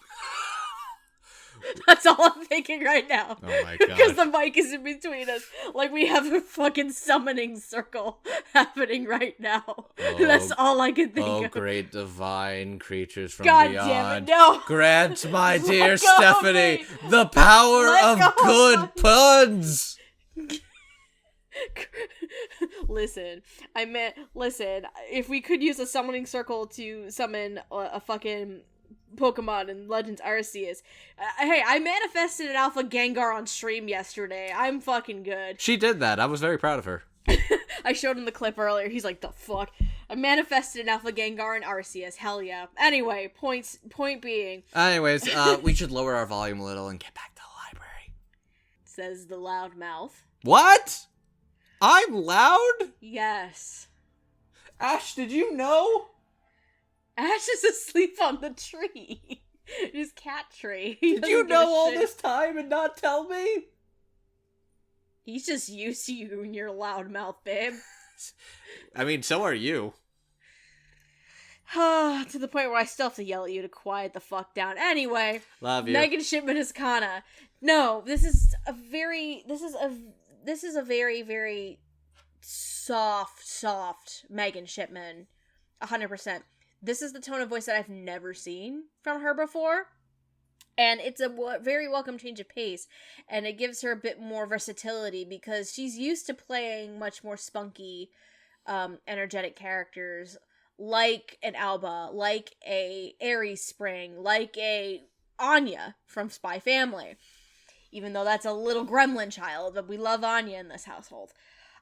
That's all I'm thinking right now. Oh my god. Because the mic is in between us. Like, we have a fucking summoning circle happening right now. That's all I can think of. Oh, great divine creatures from God beyond. damn it, no. Grant my dear Let go of Stephanie me. the power Let of go good of puns. Listen, if we could use a summoning circle to summon a fucking Pokemon in Legends Arceus. Hey, I manifested an Alpha Gengar on stream yesterday. I'm fucking good. She did that. I was very proud of her. I showed him the clip earlier. He's like, the fuck? I manifested an Alpha Gengar in Arceus. Hell yeah. Anyway, point being. Anyways, we should lower our volume a little and get back to the library. Says the loud mouth. What? I'm loud? Yes. Ash, did you know? Ash is asleep on the tree. His cat tree. Did you know all this time and not tell me? He's just used to you and your loud mouth, babe. I mean, so are you. To the point where I still have to yell at you to quiet the fuck down. Anyway. Love you. Megan Shipman is Kana. No, this is a very, very soft Megan Shipman. 100%. This is the tone of voice that I've never seen from her before. And it's a very welcome change of pace. And it gives her a bit more versatility because she's used to playing much more spunky, energetic characters like an Alba, like a Aries Spring, like a Anya from Spy Family. Even though that's a little gremlin child, but we love Anya in this household.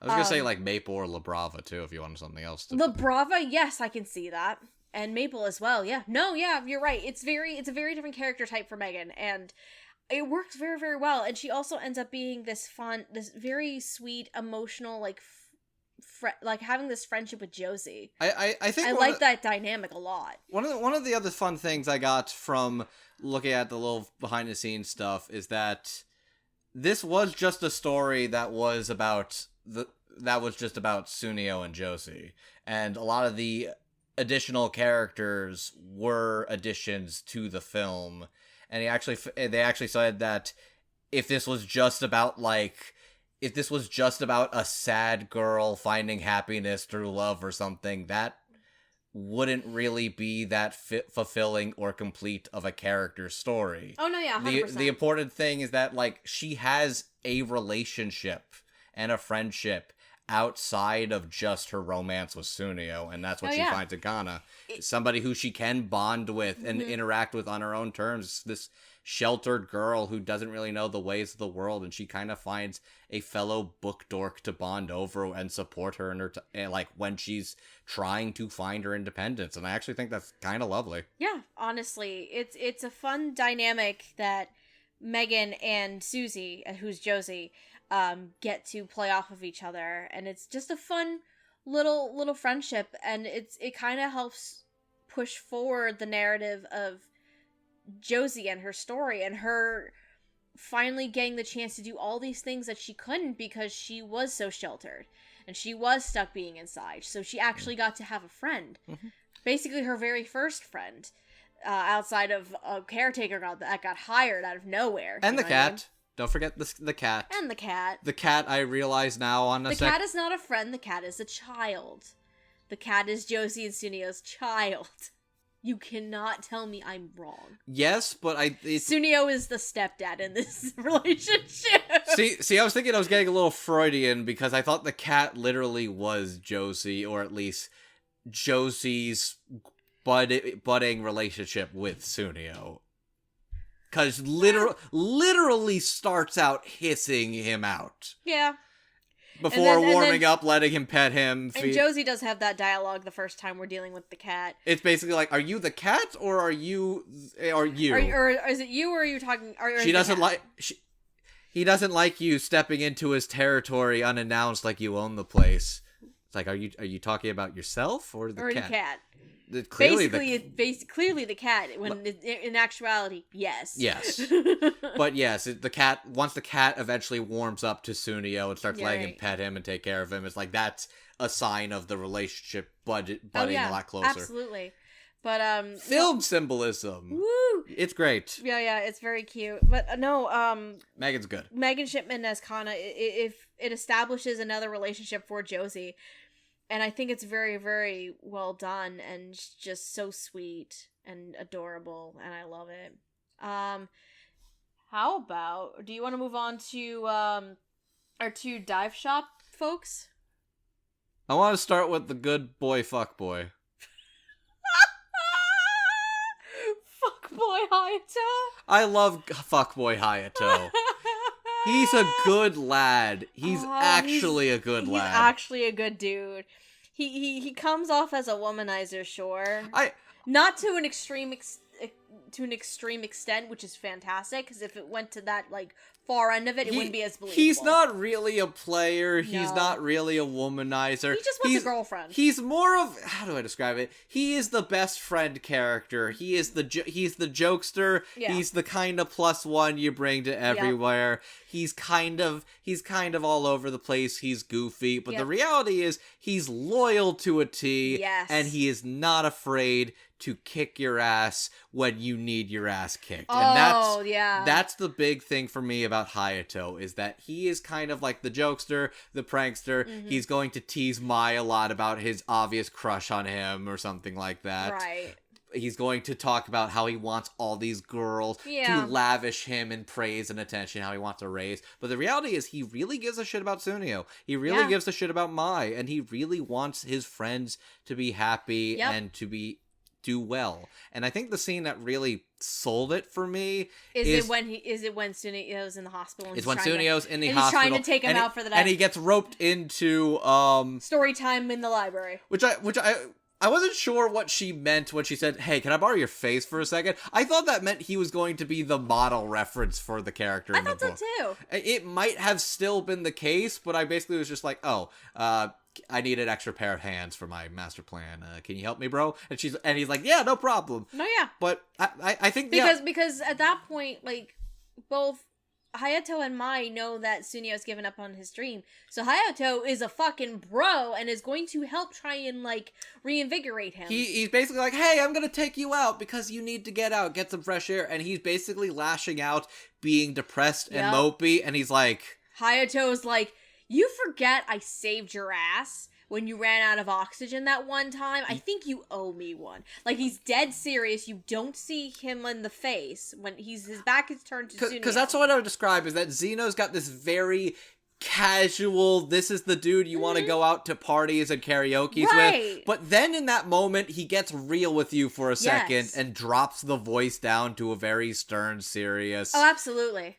I was going to say like Maple or La Brava too if you wanted something else. La Brava, yes, I can see that. And Maple as well, yeah. No, yeah, you're right. It's a very different character type for Megan, and it works very, very well. And she also ends up being this this very sweet, emotional, like, like having this friendship with Josee. I think I like that dynamic a lot. One of the other fun things I got from looking at the little behind the scenes stuff is that this was just a story that was just about Sunio and Josee, and a lot of the additional characters were additions to the film. And they actually said that if this was just about a sad girl finding happiness through love or something, that wouldn't really be that fulfilling or complete of a character story. Oh no, yeah, 100%. The important thing is that like she has a relationship and a friendship outside of just her romance with Sunio, and that's what she finds in Kana. Somebody who she can bond with and interact with on her own terms. This sheltered girl who doesn't really know the ways of the world, and she kind of finds a fellow book dork to bond over and support her in her like when she's trying to find her independence. And I actually think that's kind of lovely. Yeah, honestly, it's a fun dynamic that Megan and Susie, who's Josee, get to play off of each other, and it's just a fun little friendship, and it kind of helps push forward the narrative of Josee and her story, and her finally getting the chance to do all these things that she couldn't because she was so sheltered and she was stuck being inside. So she actually got to have a friend, basically her very first friend, outside of a caretaker that got hired out of nowhere, and the cat. Don't forget the cat. And the cat. The cat, I realize now on the cat is not a friend, the cat is a child. The cat is Josee and Sunio's child. You cannot tell me I'm wrong. Yes, but Sunio is the stepdad in this relationship. See, I was thinking I was getting a little Freudian because I thought the cat literally was Josee, or at least Josee's budding relationship with Sunio. Because literally starts out hissing him out. Yeah. Before warming up, letting him pet him. And Josee does have that dialogue the first time we're dealing with the cat. It's basically like, are you the cat or are you? Or is it you or are you talking? She doesn't like. He doesn't like you stepping into his territory unannounced, like you own the place. It's like, are you talking about yourself or the cat? Or the cat. Clearly clearly the cat. When in actuality, yes. Yes, but yes, the cat. Once the cat eventually warms up to Sunio and starts letting him pet him and take care of him, it's like that's a sign of the relationship budding a lot closer. Absolutely. But film symbolism. Woo! It's great. Yeah, it's very cute. But no, Megan's good. Megan Shipman as Kana, if it establishes another relationship for Josee, and I think it's very, very well done and just so sweet and adorable, and I love it. How about, do you want to move on to our two dive shop folks? I want to start with the good boy fuck boy. Fuckboy Hayato? I love fuckboy Hayato. He's a good lad. He's actually a good lad. He's actually a good dude. He comes off as a womanizer, sure. Not to an extreme extent, which is fantastic, because if it went to that like far end of it, it wouldn't be as believable. He's not really a player. No. He's not really a womanizer. He just wants a girlfriend. He's more of, how do I describe it? He is the best friend character. He's the jokester. Yeah. He's the kind of plus one you bring to everywhere. Yep. He's kind of all over the place. He's goofy, but the reality is he's loyal to a T. Yes. And he is not afraid to kick your ass when you need your ass kicked. Oh, and that's the big thing for me about Hayato, is that he is kind of like the jokester, the prankster. Mm-hmm. He's going to tease Mai a lot about his obvious crush on him or something like that. Right. He's going to talk about how he wants all these girls to lavish him in praise and attention, how he wants to raise. But the reality is he really gives a shit about Sunio. He really gives a shit about Mai, and he really wants his friends to be happy and to do well. And I think the scene that really sold it for me is when Sunio's in the hospital and it's when Sunio's in the hospital. He's trying to take him out for the night. And he gets roped into story time in the library. Which I wasn't sure what she meant when she said, "Hey, can I borrow your face for a second?" I thought that meant he was going to be the model reference for the character in the book. I thought so too. It might have still been the case, but I basically was just like, I need an extra pair of hands for my master plan. Can you help me, bro? And he's like, yeah, no problem. No, yeah. But I think because at that point, like, both Hayato and Mai know that Sunio's given up on his dream. So Hayato is a fucking bro and is going to help try and, like, reinvigorate him. He's basically like, hey, I'm going to take you out because you need to get out, get some fresh air. And he's basically lashing out, being depressed and mopey. And he's like... Hayato's like, you forget I saved your ass when you ran out of oxygen that one time. I think you owe me one. Like, he's dead serious. You don't see him in the face when his back is turned to Sunio. Because that's what I would describe, is that Zeno's got this very casual, this is the dude you want to go out to parties and karaoke's with. But then in that moment, he gets real with you for a second and drops the voice down to a very stern, serious... Oh, absolutely.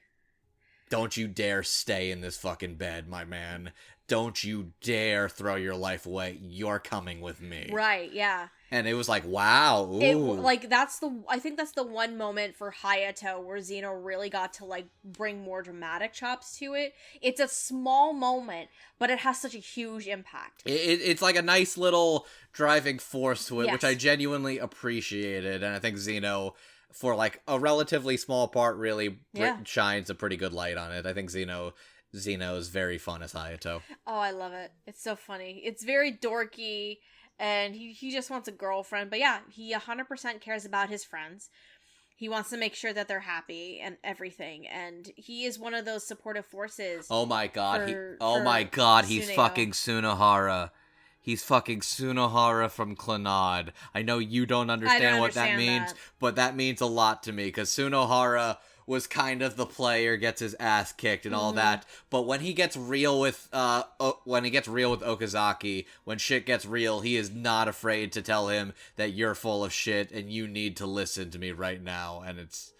Don't you dare stay in this fucking bed, my man. Don't you dare throw your life away. You're coming with me. Right, yeah. And it was like, wow. Ooh. I think that's the one moment for Hayato where Zeno really got to, like, bring more dramatic chops to it. It's a small moment, but it has such a huge impact. It's like a nice little driving force to it, which I genuinely appreciated. And I think Zeno, for, like, a relatively small part, really shines a pretty good light on it. I think Zeno is very fun as Hayato. Oh, I love it. It's so funny. It's very dorky, and he just wants a girlfriend. But yeah, he 100% cares about his friends. He wants to make sure that they're happy and everything. And he is one of those supportive forces. Oh my god. He's fucking Sunohara. He's fucking Sunohara from Clannad. I know you don't understand what that means, but that means a lot to me, because Sunohara was kind of the player, gets his ass kicked and all that. But when he gets real with Okazaki, when shit gets real, he is not afraid to tell him that you're full of shit and you need to listen to me right now. And it's,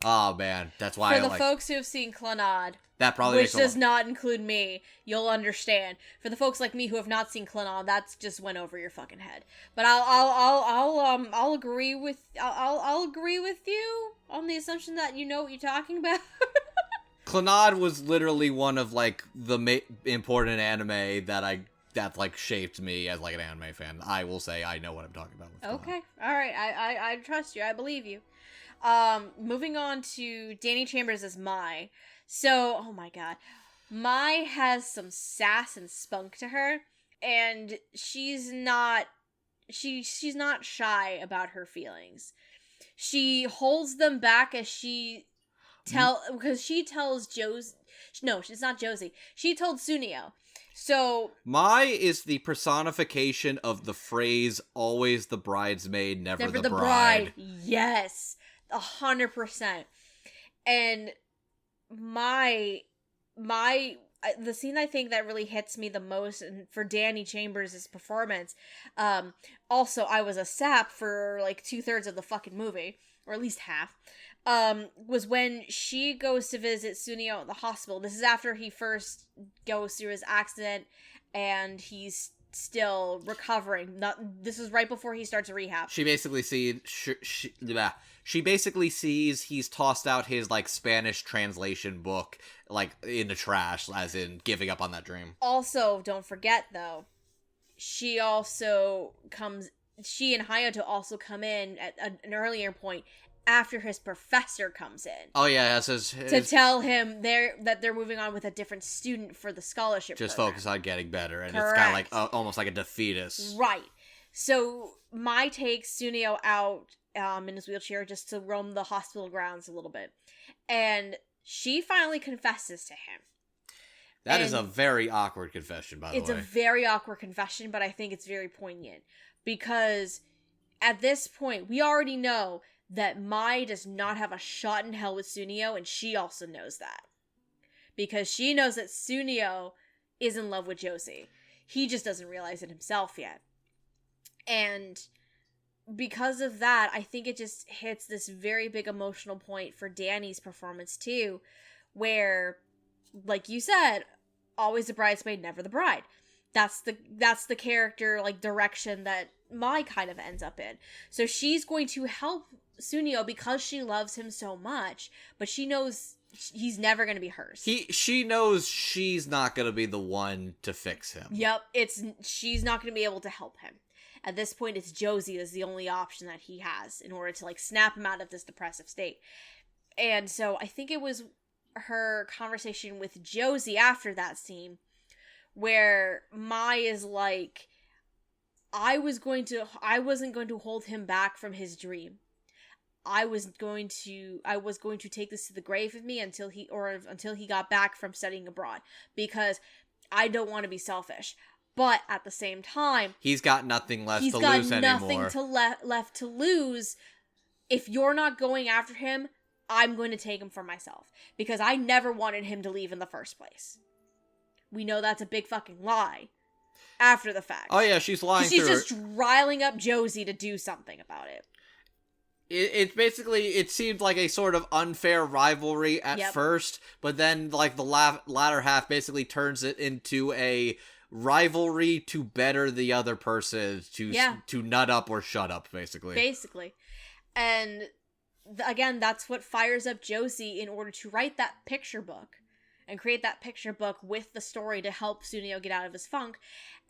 oh man, that's why for the folks who have seen Clannad, that probably which does not include me, you'll understand. For the folks like me who have not seen Clannad, that's just went over your fucking head. But I'll agree with you on the assumption that you know what you're talking about. Clannad was literally one of, like, the important anime that like shaped me as, like, an anime fan. I will say I know what I'm talking about. Okay, all right, I trust you. I believe you. Moving on to Danny Chambers as Mai. So, oh my god. Mai has some sass and spunk to her, and she's not she's not shy about her feelings. She holds them back as because she tells Josee. No, it's not Josee. She told Sunio. So Mai is the personification of the phrase "always the bridesmaid, never the bride." Yes, 100%. And the scene I think that really hits me the most, and for Danny Chambers' performance, also I was a sap for like 2/3 of the fucking movie, or at least half, was when she goes to visit Sunio at the hospital. This is after he first goes through his accident, and he's still recovering. This was right before he starts rehab. She basically sees he's tossed out his like Spanish translation book like in the trash, as in giving up on that dream. Also, don't forget though, she and Hayato also come in at an earlier point after his professor comes in. Oh yeah, to tell him that they're moving on with a different student for the scholarship just program. focus on getting better, and Correct. it's kind of like almost like a defeatist. Right. So Mai takes Sunio out in his wheelchair just to roam the hospital grounds a little bit, and she finally confesses to him. That is a very awkward confession, by the way. It's a very awkward confession, but I think it's very poignant because at this point we already know that Mai does not have a shot in hell with Sunio, and she also knows that. Because she knows that Sunio is in love with Josee. He just doesn't realize it himself yet. And because of that, I think it just hits this very big emotional point for Danny's performance too, where, like you said, always the bridesmaid, never the bride. That's the character, like, direction that Mai kind of ends up in. So she's going to help Sunio because she loves him so much, but she knows he's never going to be hers. She knows she's not going to be the one to fix him. Yep, she's not going to be able to help him. At this point, it's Josee is the only option that he has in order to, like, snap him out of this depressive state. And so I think it was her conversation with Josee after that scene where Mai is like, I wasn't going to hold him back from his dream. I was going to take this to the grave with me until he got back from studying abroad, because I don't want to be selfish. But at the same time, he's got nothing left to lose anymore. He's got nothing left to lose. If you're not going after him, I'm going to take him for myself, because I never wanted him to leave in the first place. We know that's a big fucking lie after the fact. Oh yeah, she's lying. She's just riling up Josee to do something about it. It's basically, it seemed like a sort of unfair rivalry at first, but then like the latter half basically turns it into a rivalry to better the other person, to nut up or shut up, basically. And again, that's what fires up Josee in order to write that picture book and create that picture book with the story to help Sunio get out of his funk.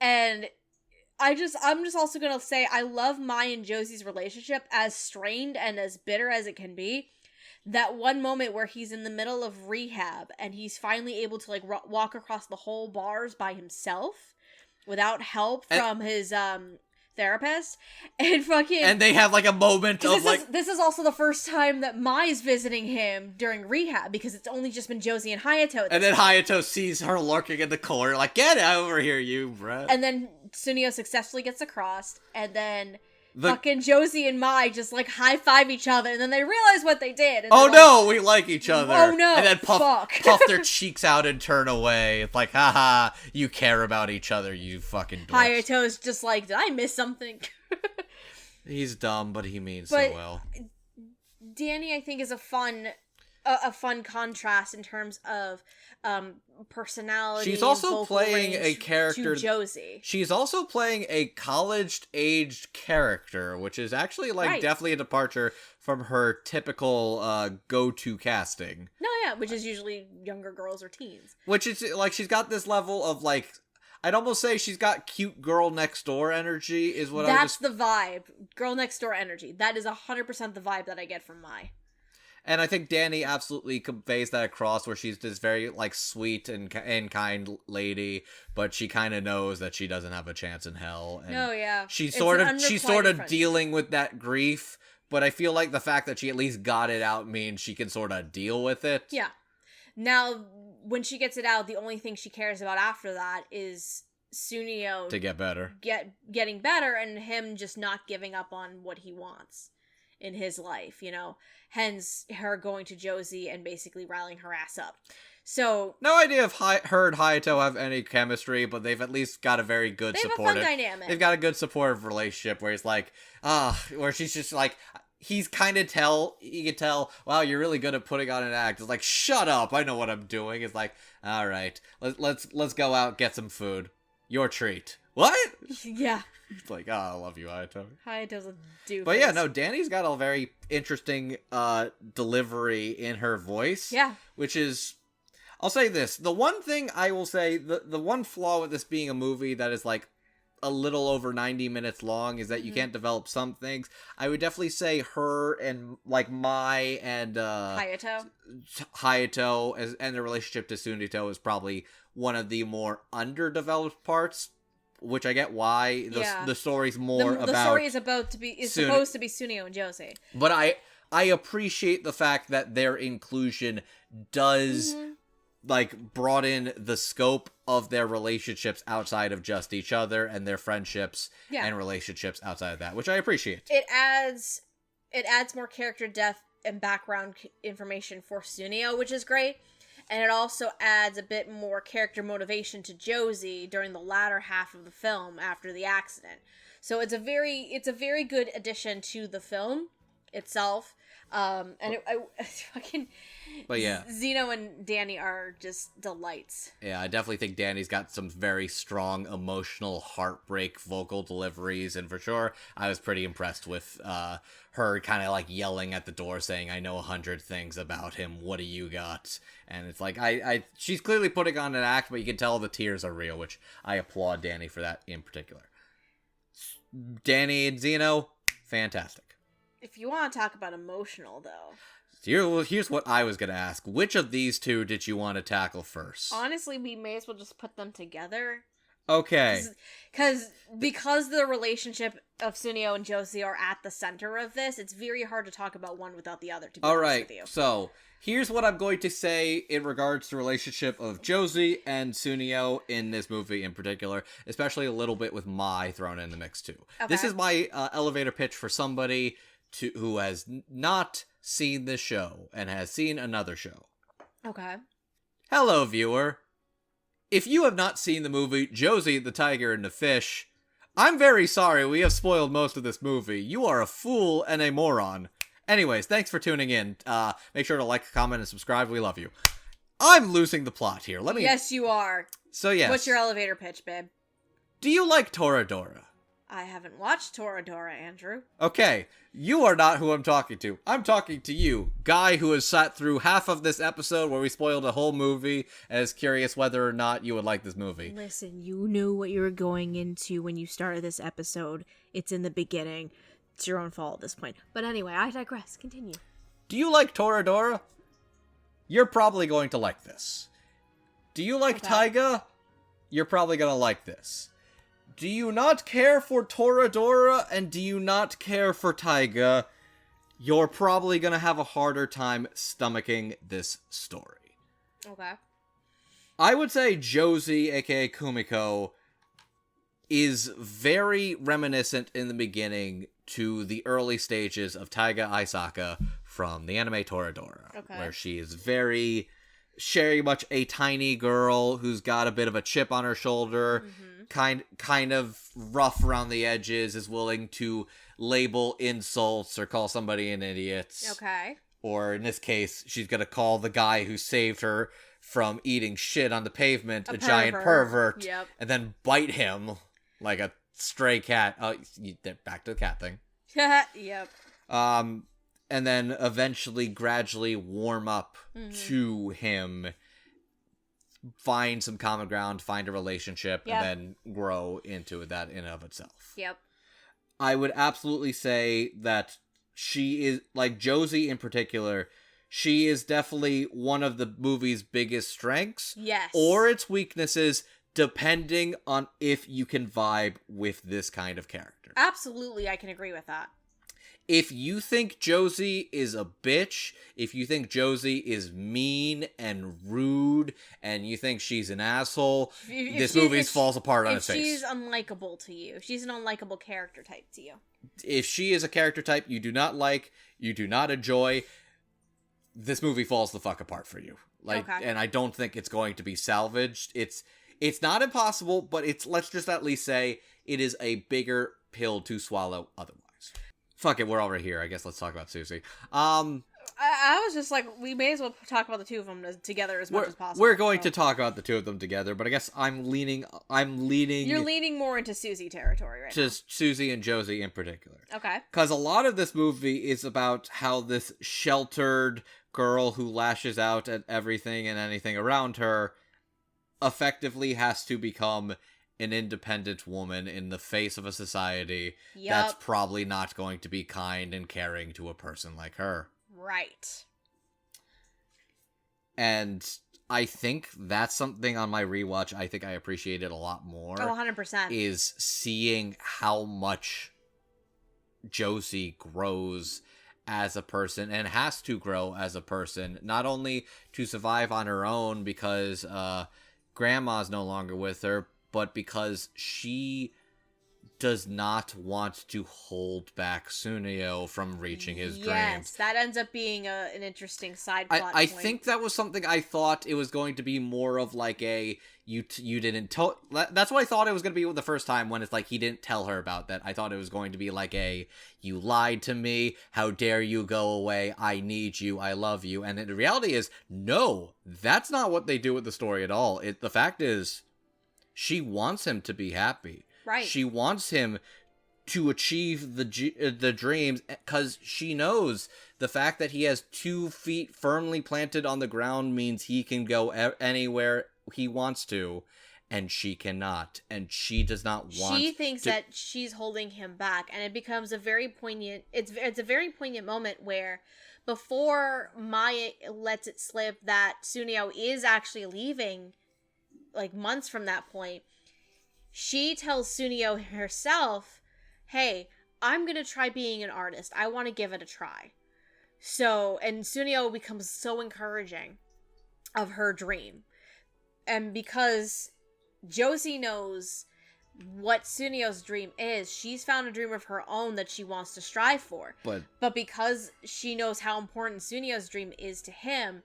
And I'm just also gonna say, I love Mai and Josee's relationship, as strained and as bitter as it can be. That one moment where he's in the middle of rehab and he's finally able to, like, walk across the whole bars by himself without help from his therapist, and they have like a moment of this is also the first time that Mai's visiting him during rehab, because it's only just been Josee and Hayato. And then Hayato sees her lurking in the corner, like, get over here, you brat. And then Sunio successfully gets across, and then fucking Josee and Mai just, like, high-five each other, and then they realize what they did. And no, we like each other. Oh no, and then puff their cheeks out and turn away. It's like, haha, you care about each other, you fucking dorks. Hayato's just like, did I miss something? He's dumb, but he means so well. Danny, I think, is a fun contrast in terms of personality. She's also playing a character to Josee. She's also playing a college-aged character, which is actually definitely a departure from her typical go-to casting. No, yeah, which is usually younger girls or teens. Which is like, she's got this level of, like, I'd almost say she's got cute girl next door energy is what That's the vibe. Girl next door energy. That is 100% the vibe that I get from Mai. And I think Danny absolutely conveys that across, where she's this very, like, sweet and kind lady, but she kind of knows that she doesn't have a chance in hell. And no, yeah. she's It's sort an of unrequited friendship. dealing with that grief, but I feel like the fact that she at least got it out means she can sort of deal with it. Yeah. Now, when she gets it out, the only thing she cares about after that is Sunio To get better. getting better and him just not giving up on what he wants in his life, you know? Hence, her going to Josee and basically rallying her ass up. So... No idea if her and Hayato have any chemistry, but they've at least got a very good they have supportive... a fun dynamic. They've got a good supportive relationship where he's like, where she's just like... He's kind of you can tell, wow, you're really good at putting on an act. It's like, shut up, I know what I'm doing. It's like, all right, let's go out, get some food. Your treat. What? Yeah. It's like, oh, I love you, Hayato. Hayato's a doofus. But yeah, no, Danny's got a very interesting delivery in her voice. Yeah. Which is, I'll say this, the one thing I will say, the one flaw with this being a movie that is like a little over 90 minutes long is that you can't develop some things. I would definitely say her and like Mai and Hayato and the relationship to Sunito is probably one of the more underdeveloped parts, which I get why the story's more about... The story is supposed to be Sunio and Josee. But I appreciate the fact that their inclusion does like broaden the scope of their relationships outside of just each other and their friendships and relationships outside of that, which I appreciate. It adds more character depth and background information for Sunio, which is great. And it also adds a bit more character motivation to Josee during the latter half of the film after the accident. So it's a very good addition to the film itself. But yeah, Zeno and Danny are just delights. Yeah, I definitely think Danny's got some very strong emotional heartbreak vocal deliveries, and for sure, I was pretty impressed with her kind of like yelling at the door saying, "I know 100 things about him. What do you got?" And it's like she's clearly putting on an act, but you can tell the tears are real, which I applaud Danny for that in particular. Danny and Zeno, fantastic. If you want to talk about emotional, though. Here's what I was going to ask. Which of these two did you want to tackle first? Honestly, we may as well just put them together. Okay. Because the relationship of Sunio and Josee are at the center of this, it's very hard to talk about one without the other, to be honest with you. So, here's what I'm going to say in regards to the relationship of Josee and Sunio in this movie in particular, especially a little bit with Mai thrown in the mix too. Okay. This is my elevator pitch for somebody who has not seen this show and has seen another show. Okay. Hello, viewer. If you have not seen the movie Josee, the Tiger, and the Fish, I'm very sorry we have spoiled most of this movie. You are a fool and a moron. Anyways, thanks for tuning in. Make sure to like, comment, and subscribe. We love you. I'm losing the plot here. Yes, you are. So, yes. What's your elevator pitch, babe? Do you like Toradora? I haven't watched Toradora, Andrew. Okay, you are not who I'm talking to. I'm talking to you, guy who has sat through half of this episode where we spoiled a whole movie and is curious whether or not you would like this movie. Listen, you knew what you were going into when you started this episode. It's in the beginning. It's your own fault at this point. But anyway, I digress. Continue. Do you like Toradora? You're probably going to like this. Do you like Taiga? You're probably going to like this. Do you not care for Toradora and do you not care for Taiga? You're probably going to have a harder time stomaching this story. Okay. I would say Josee, aka Kumiko, is very reminiscent in the beginning to the early stages of Taiga Aisaka from the anime Toradora. Okay. Where she is very much a tiny girl who's got a bit of a chip on her shoulder. Mm-hmm. Kind of rough around the edges, is willing to label insults or call somebody an idiot. Okay. Or in this case, she's gonna call the guy who saved her from eating shit on the pavement a giant pervert. Yep. And then bite him like a stray cat. Oh, back to the cat thing. Yep. And then eventually gradually warm up to him, find some common ground, find a relationship, and then grow into that in and of itself. Yep. I would absolutely say that she is, like Josee in particular, She is definitely one of the movie's biggest strengths. Yes. Or its weaknesses, depending on if you can vibe with this kind of character. Absolutely, I can agree with that. If you think Josee is a bitch, if you think Josee is mean and rude, and you think she's an asshole, this movie falls apart on its face. If she's unlikable to you, if she's an unlikable character type to you. If she is a character type you do not like, you do not enjoy, this movie falls the fuck apart for you. And I don't think it's going to be salvaged. It's not impossible, but let's just at least say it is a bigger pill to swallow otherwise. Fuck it, we're already here. I guess let's talk about Susie. I was just like, we may as well talk about the two of them together as much as possible. We're going to talk about the two of them together, but I guess I'm leaning. You're leaning more into Susie territory right now. Just Susie and Josee in particular. Okay. Because a lot of this movie is about how this sheltered girl who lashes out at everything and anything around her effectively has to become an independent woman in the face of a society that's probably not going to be kind and caring to a person like her. Right. And I think that's something on my rewatch I think I appreciated a lot more. Oh, 100%. Is seeing how much Josee grows as a person and has to grow as a person, not only to survive on her own because grandma's no longer with her, but because she does not want to hold back Sunio from reaching his dreams. Yes, that ends up being an interesting side plot I point. think that was something I thought it was going to be more of like a, you didn't tell... That's what I thought it was going to be the first time when it's like he didn't tell her about that. I thought it was going to be like a, you lied to me, how dare you go away, I need you, I love you. And the reality is, no, that's not what they do with the story at all. The fact is, she wants him to be happy. Right. She wants him to achieve the dreams because she knows the fact that he has 2 feet firmly planted on the ground means he can go anywhere he wants to, and she cannot, and she does not want. She thinks that she's holding him back, and it becomes a very poignant. It's a very poignant moment where, before Maya lets it slip that Sunio is actually leaving, like months from that point, she tells Sunio herself, hey, I'm going to try being an artist. I want to give it a try. So, and Sunio becomes so encouraging of her dream. And because Josee knows what Sunio's dream is, she's found a dream of her own that she wants to strive for. But because she knows how important Sunio's dream is to him,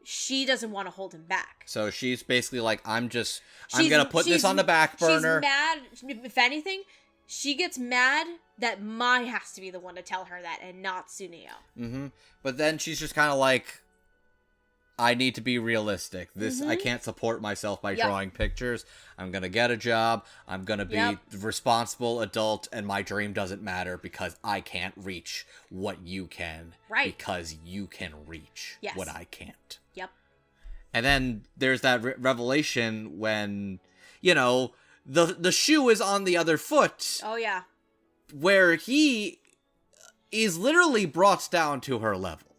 she doesn't want to hold him back. So she's basically like, I'm going to put this on the back burner. She's mad. If anything, she gets mad that Mai has to be the one to tell her that and not Sunio. Mm-hmm. But then she's just kind of like, I need to be realistic. I can't support myself by drawing pictures. I'm going to get a job. I'm going to be a responsible adult, and my dream doesn't matter because I can't reach what you can. Right. Because you can reach what I can't. Yep. And then there's that revelation when, the shoe is on the other foot. Oh, yeah. Where he is literally brought down to her level.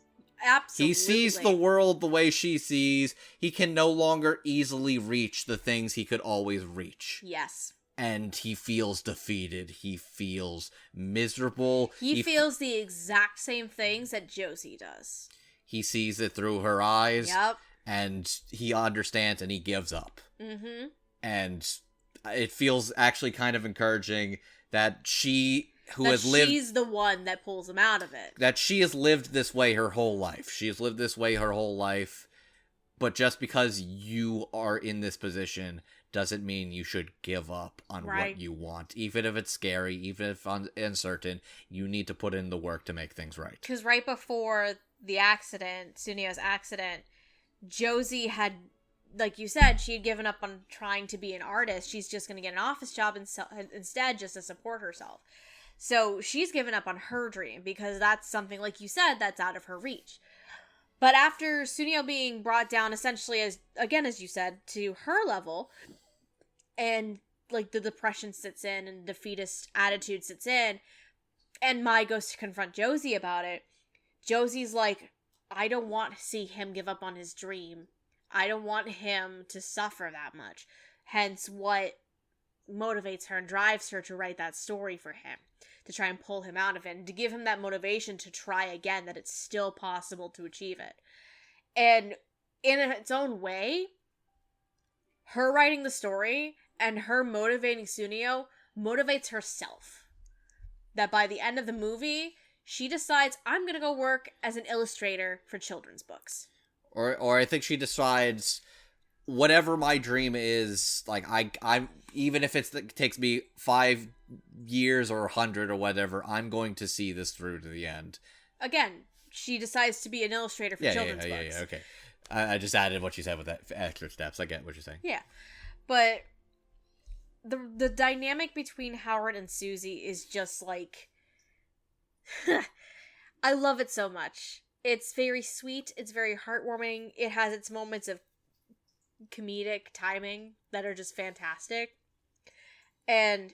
Absolutely. He sees the world the way she sees. He can no longer easily reach the things he could always reach. Yes. And he feels defeated. He feels miserable. He feels the exact same things that Josee does. He sees it through her eyes. Yep. And he understands and he gives up. Mm-hmm. And it feels actually kind of encouraging that she's the one that pulls him out of it. That she has lived this way her whole life. She has lived this way her whole life. But just because you are in this position doesn't mean you should give up on what you want. Even if it's scary, even if uncertain, you need to put in the work to make things right. Because right before the accident, Sunio's accident, Josee had, like you said, she had given up on trying to be an artist. She's just going to get an office job instead just to support herself. So she's given up on her dream because that's something, like you said, that's out of her reach. But after Sunio being brought down essentially as you said, to her level, and like the depression sits in and defeatist attitude sits in, and Mai goes to confront Josee about it, Josie's like, I don't want to see him give up on his dream. I don't want him to suffer that much. Hence what motivates her and drives her to write that story for him, to try and pull him out of it, and to give him that motivation to try again, that it's still possible to achieve it. And in its own way, her writing the story and her motivating Sunio motivates herself. That by the end of the movie, she decides, I'm gonna go work as an illustrator for children's books. Or I think she decides, whatever my dream is, like, I'm even if it takes me 5 years or 100 or whatever, I'm going to see this through to the end. Again, she decides to be an illustrator for children's books. Yeah, okay. I just added what you said with that extra steps. I get what you're saying. Yeah. But the dynamic between Howard and Susie is just like... I love it so much. It's very sweet. It's very heartwarming. It has its moments of comedic timing that are just fantastic. And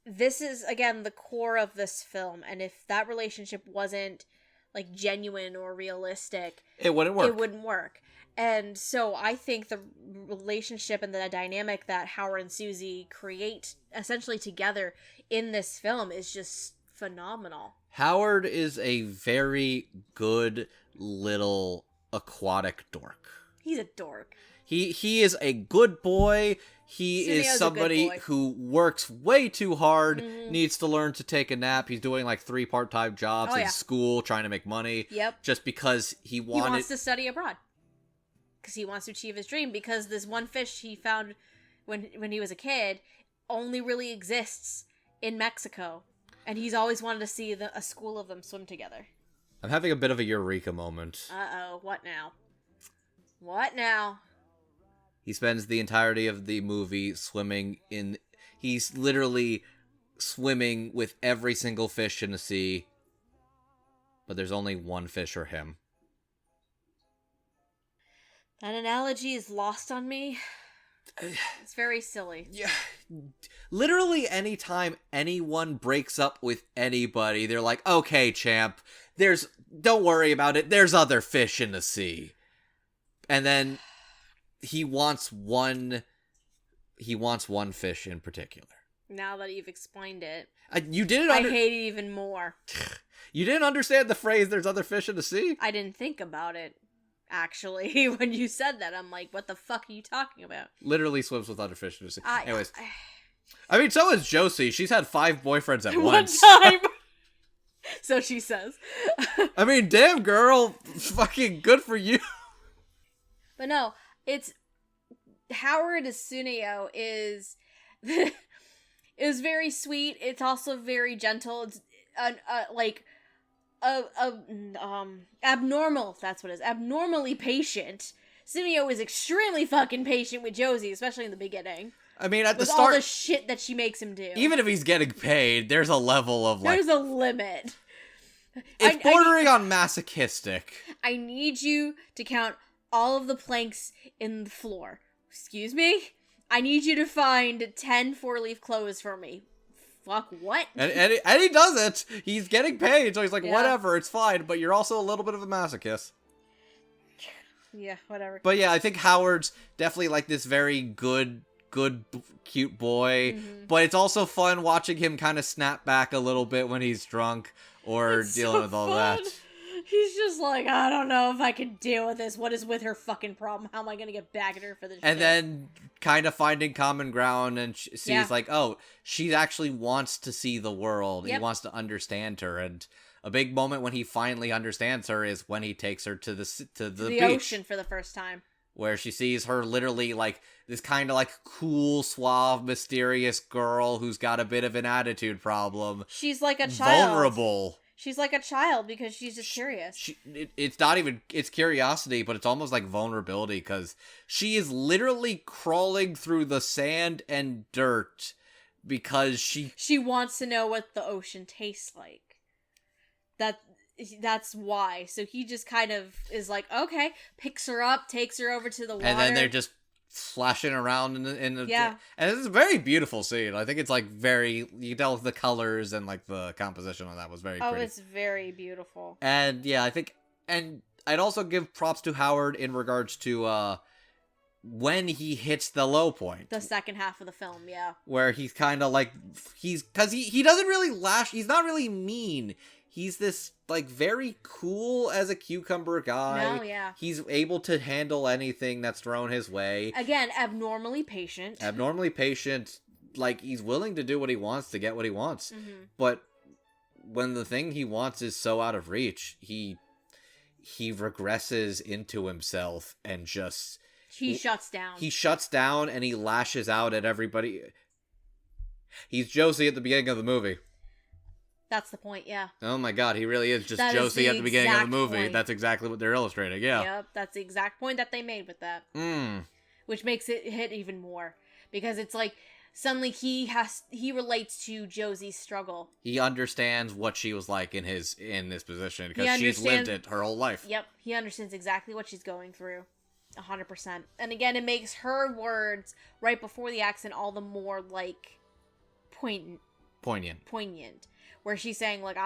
this is, again, the core of this film. And if that relationship wasn't, like, genuine or realistic... It wouldn't work. And so I think the relationship and the dynamic that Howard and Susie create, essentially together in this film, is just phenomenal. Howard is a very good little aquatic dork. He's a dork. He is a good boy. He Sunio's is somebody who works way too hard, needs to learn to take a nap. He's doing like 3 part-time jobs in school, trying to make money. Yep. Just because he wants to study abroad. Because he wants to achieve his dream. Because this one fish he found when he was a kid only really exists in Mexico. And he's always wanted to see a school of them swim together. I'm having a bit of a eureka moment. Uh-oh, what now? What now? He spends the entirety of the movie he's literally swimming with every single fish in the sea, but there's only one fish or him. That analogy is lost on me. It's very silly. Yeah. Literally anytime anyone breaks up with anybody, they're like, okay, champ, don't worry about it, there's other fish in the sea. And then he wants one fish in particular. Now that you've explained it, you didn't I hate it even more. You didn't understand the phrase, there's other fish in the sea? I didn't think about it, actually. When you said that, I'm like, what the fuck are you talking about? Literally swims with other fish in the sea. Anyways. I mean, so is Josee. She's had 5 boyfriends at once. One time! So she says. I mean, damn, girl. Fucking good for you. But no, it's... Howard as Sunio is very sweet. It's also very gentle. It's abnormal. That's what it is. Abnormally patient. Sunio is extremely fucking patient with Josee, especially in the beginning. I mean, at the start, all the shit that she makes him do. Even if he's getting paid, there's a level of there's a limit. It's bordering on masochistic. I need you to count all of the planks in the floor. Excuse me? I need you to find 10 4-leaf clovers for me. Fuck, what? And he does it. He's getting paid, so he's like, yeah. Whatever, it's fine, but you're also a little bit of a masochist. Yeah, whatever. But yeah, I think Howard's definitely like this very good, cute boy. Mm-hmm. But it's also fun watching him kind of snap back a little bit when he's drunk or dealing with all that. He's just like, I don't know if I can deal with this. What is with her fucking problem? How am I going to get back at her for this And shit? then kind of finding common ground and sees like, oh, she actually wants to see the world. Yep. He wants to understand her. And a big moment when he finally understands her is when he takes her to the beach, ocean for the first time. Where she sees her literally like this kind of like cool, suave, mysterious girl who's got a bit of an attitude problem. She's like a child. Vulnerable. She's like a child because she's just curious. It's not even, it's curiosity, but it's almost like vulnerability because she is literally crawling through the sand and dirt because she wants to know what the ocean tastes like. That's why. So he just kind of is like, okay, picks her up, takes her over to the water. And then they're just flashing around in the yeah. And it's a very beautiful scene. I think it's like very, you can tell the colors and like the composition on that was very pretty. Oh, it's very beautiful. And yeah, I think, and I'd also give props to Howard in regards to when he hits the low point. The second half of the film, yeah. Where he's kind of like, because he doesn't really he's not really mean. He's this, like, very cool as a cucumber guy. No, yeah. He's able to handle anything that's thrown his way. Again, abnormally patient. Like, he's willing to do what he wants to get what he wants. Mm-hmm. But when the thing he wants is so out of reach, he regresses into himself and just... He shuts down. He shuts down and he lashes out at everybody. He's Josee at the beginning of the movie. That's the point, yeah. Oh my god, he really is just that Josee at the beginning of the movie. Point. That's exactly what they're illustrating, yeah. Yep, that's the exact point that they made with that. Which makes it hit even more. Because it's like, suddenly he relates to Josie's struggle. He understands what she was like in this position, because she's lived it her whole life. Yep, he understands exactly what she's going through. 100%. And again, it makes her words right before the accident all the more, like, poignant. Where she's saying, like,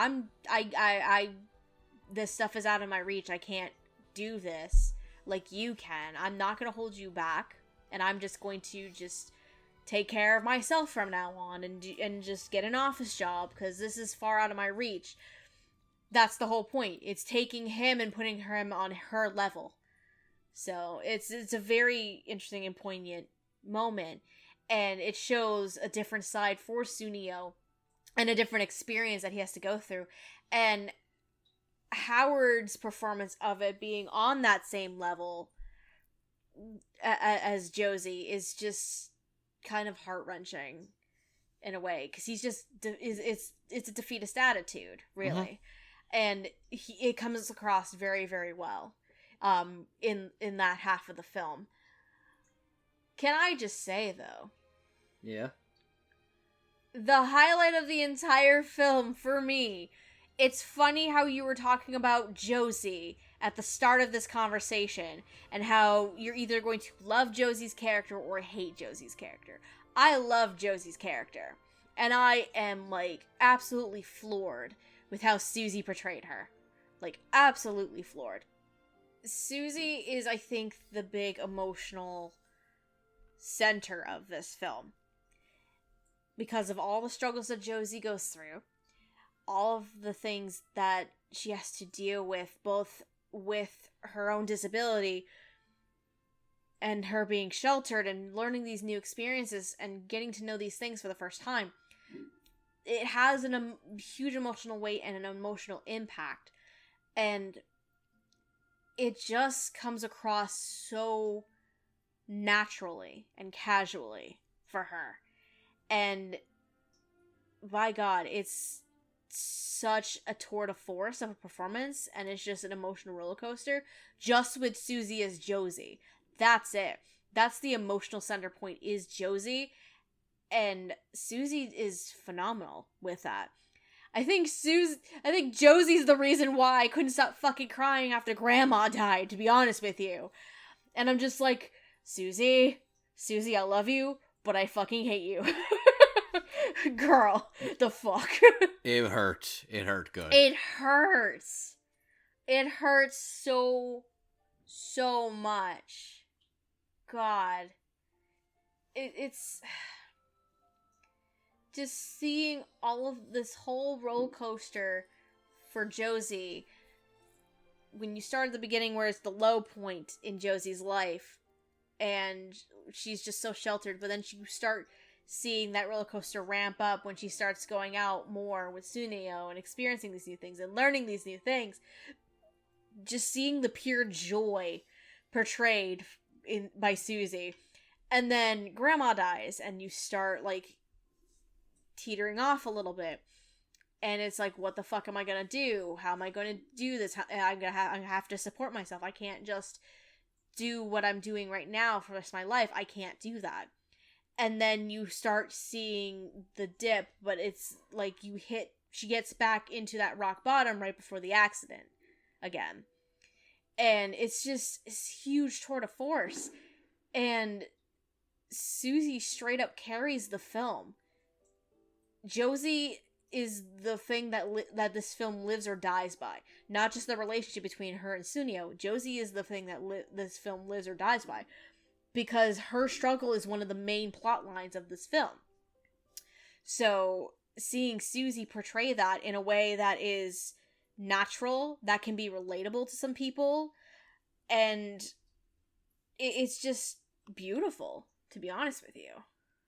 this stuff is out of my reach. I can't do this like you can. I'm not going to hold you back. And I'm just going to just take care of myself from now on and just get an office job because this is far out of my reach. That's the whole point. It's taking him and putting him on her level. So it's a very interesting and poignant moment. And it shows a different side for Sunio and a different experience that he has to go through. And Howard's performance of it being on that same level as Josee is just kind of heart-wrenching in a way. Because he's just, it's a defeatist attitude, really. Mm-hmm. And it comes across very, very well in that half of the film. Can I just say, though? Yeah. The highlight of the entire film, for me, it's funny how you were talking about Josee at the start of this conversation, and how you're either going to love Josee's character or hate Josee's character. I love Josie's character, and I am, like, absolutely floored with how Susie portrayed her. Like, absolutely floored. Susie is, I think, the big emotional center of this film. Because of all the struggles that Josee goes through, all of the things that she has to deal with, both with her own disability and her being sheltered and learning these new experiences and getting to know these things for the first time, it has a huge emotional weight and an emotional impact. And it just comes across so naturally and casually for her. And by God, it's such a tour de force of a performance, and it's just an emotional roller coaster just with Susie as Josee. That's it. That's the emotional center point, is Josee, and Susie is phenomenal with that. I think Josie's the reason why I couldn't stop fucking crying after Grandma died, to be honest with you. And I'm just like, Susie, I love you, but I fucking hate you. Girl, the fuck. It hurt. It hurt good. It hurts. It hurts so much. God. It's just seeing all of this whole roller coaster for Josee. When you start at the beginning where it's the low point in Josie's life, and she's just so sheltered, but then you start seeing that roller coaster ramp up when she starts going out more with Sunio and experiencing these new things and learning these new things. Just seeing the pure joy portrayed by Susie. And then Grandma dies and you start, like, teetering off a little bit. And it's like, what the fuck am I gonna do? How am I gonna do this? I'm gonna have to support myself. I can't just do what I'm doing right now for the rest of my life. I can't do that. And then you start seeing the dip, but it's like she gets back into that rock bottom right before the accident again. And it's just this huge tour de force. And Susie straight up carries the film. Josee is the thing that this film lives or dies by. Not just the relationship between her and Sunio. Josee is the thing that this film lives or dies by. Because her struggle is one of the main plot lines of this film. So, seeing Susie portray that in a way that is natural, that can be relatable to some people, and it's just beautiful, to be honest with you.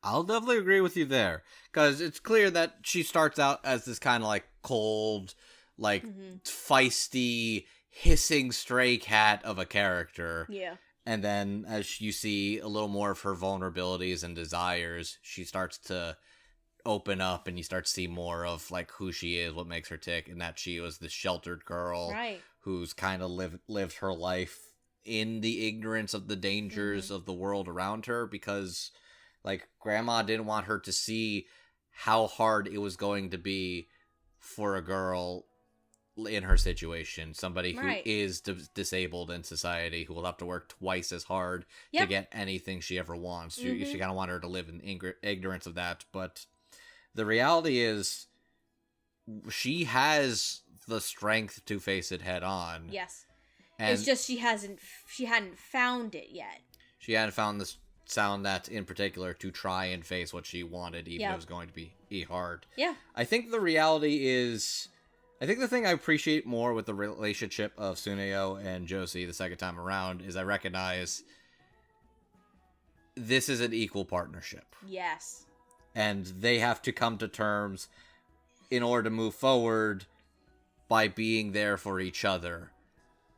I'll definitely agree with you there, because it's clear that she starts out as this kind of like cold, like feisty, hissing stray cat of a character. Yeah. And then as you see a little more of her vulnerabilities and desires, she starts to open up, and you start to see more of like who she is, what makes her tick, and that she was the sheltered girl who's kind of lived her life in the ignorance of the dangers of the world around her, because like grandma didn't want her to see how hard it was going to be for a girl in her situation, somebody who is disabled in society, who will have to work twice as hard to get anything she ever wants. She kind of want her to live in ignorance of that, but the reality is she has the strength to face it head on. Yes. And it's just she hadn't found it yet. She hadn't found the sound that in particular to try and face what she wanted, even if it was going to be hard. Yeah. I think the reality is, I think the thing I appreciate more with the relationship of Suneo and Josee the second time around is I recognize this is an equal partnership. Yes. And they have to come to terms in order to move forward by being there for each other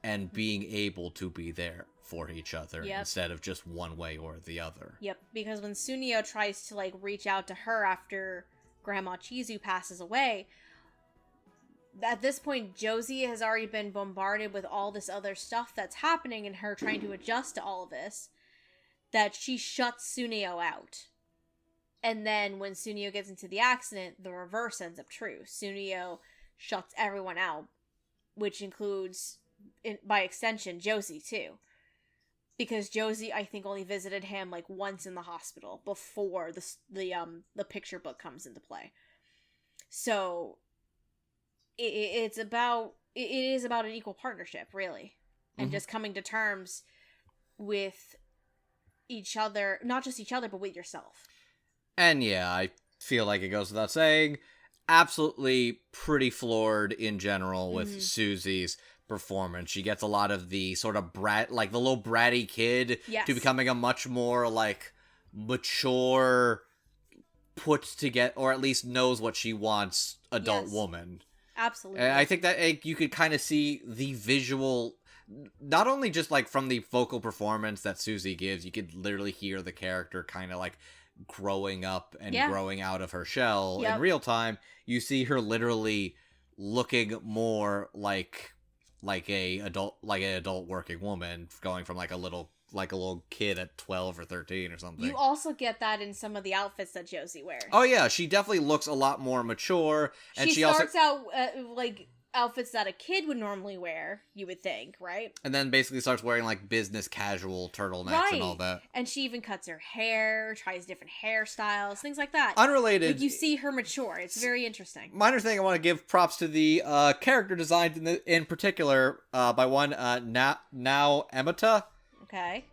and being able to be there for each other instead of just one way or the other. Yep, because when Sunio tries to like reach out to her after Grandma Chizu passes away, at this point Josee has already been bombarded with all this other stuff that's happening and her trying to adjust to all of this, that she shuts Sunio out. And then when Sunio gets into the accident, the reverse ends up true. Sunio shuts everyone out, which includes, by extension, Josee too. Because Josee, I think, only visited him like once in the hospital before the picture book comes into play. So it is about an equal partnership, really, and just coming to terms with each other, not just each other, but with yourself. And yeah, I feel like it goes without saying, absolutely pretty floored in general with Susie's performance. She gets a lot of the sort of brat, like the little bratty kid, to becoming a much more like mature, put together, or at least knows what she wants adult woman. Absolutely. And I think that you could kind of see the visual, not only just like from the vocal performance that Susie gives, you could literally hear the character kind of like growing up and growing out of her shell in real time. You see her literally looking more like an adult working woman, going from like a little kid at 12 or 13 or something. You also get that in some of the outfits that Josee wears. Oh yeah, she definitely looks a lot more mature, and she starts out like outfits that a kid would normally wear, you would think, right? And then basically starts wearing like business casual turtlenecks and all that. And she even cuts her hair, tries different hairstyles, things like that. Unrelated. Like you see her mature. It's very interesting. Minor thing, I want to give props to the character design in particular by one Now Emita. Okay.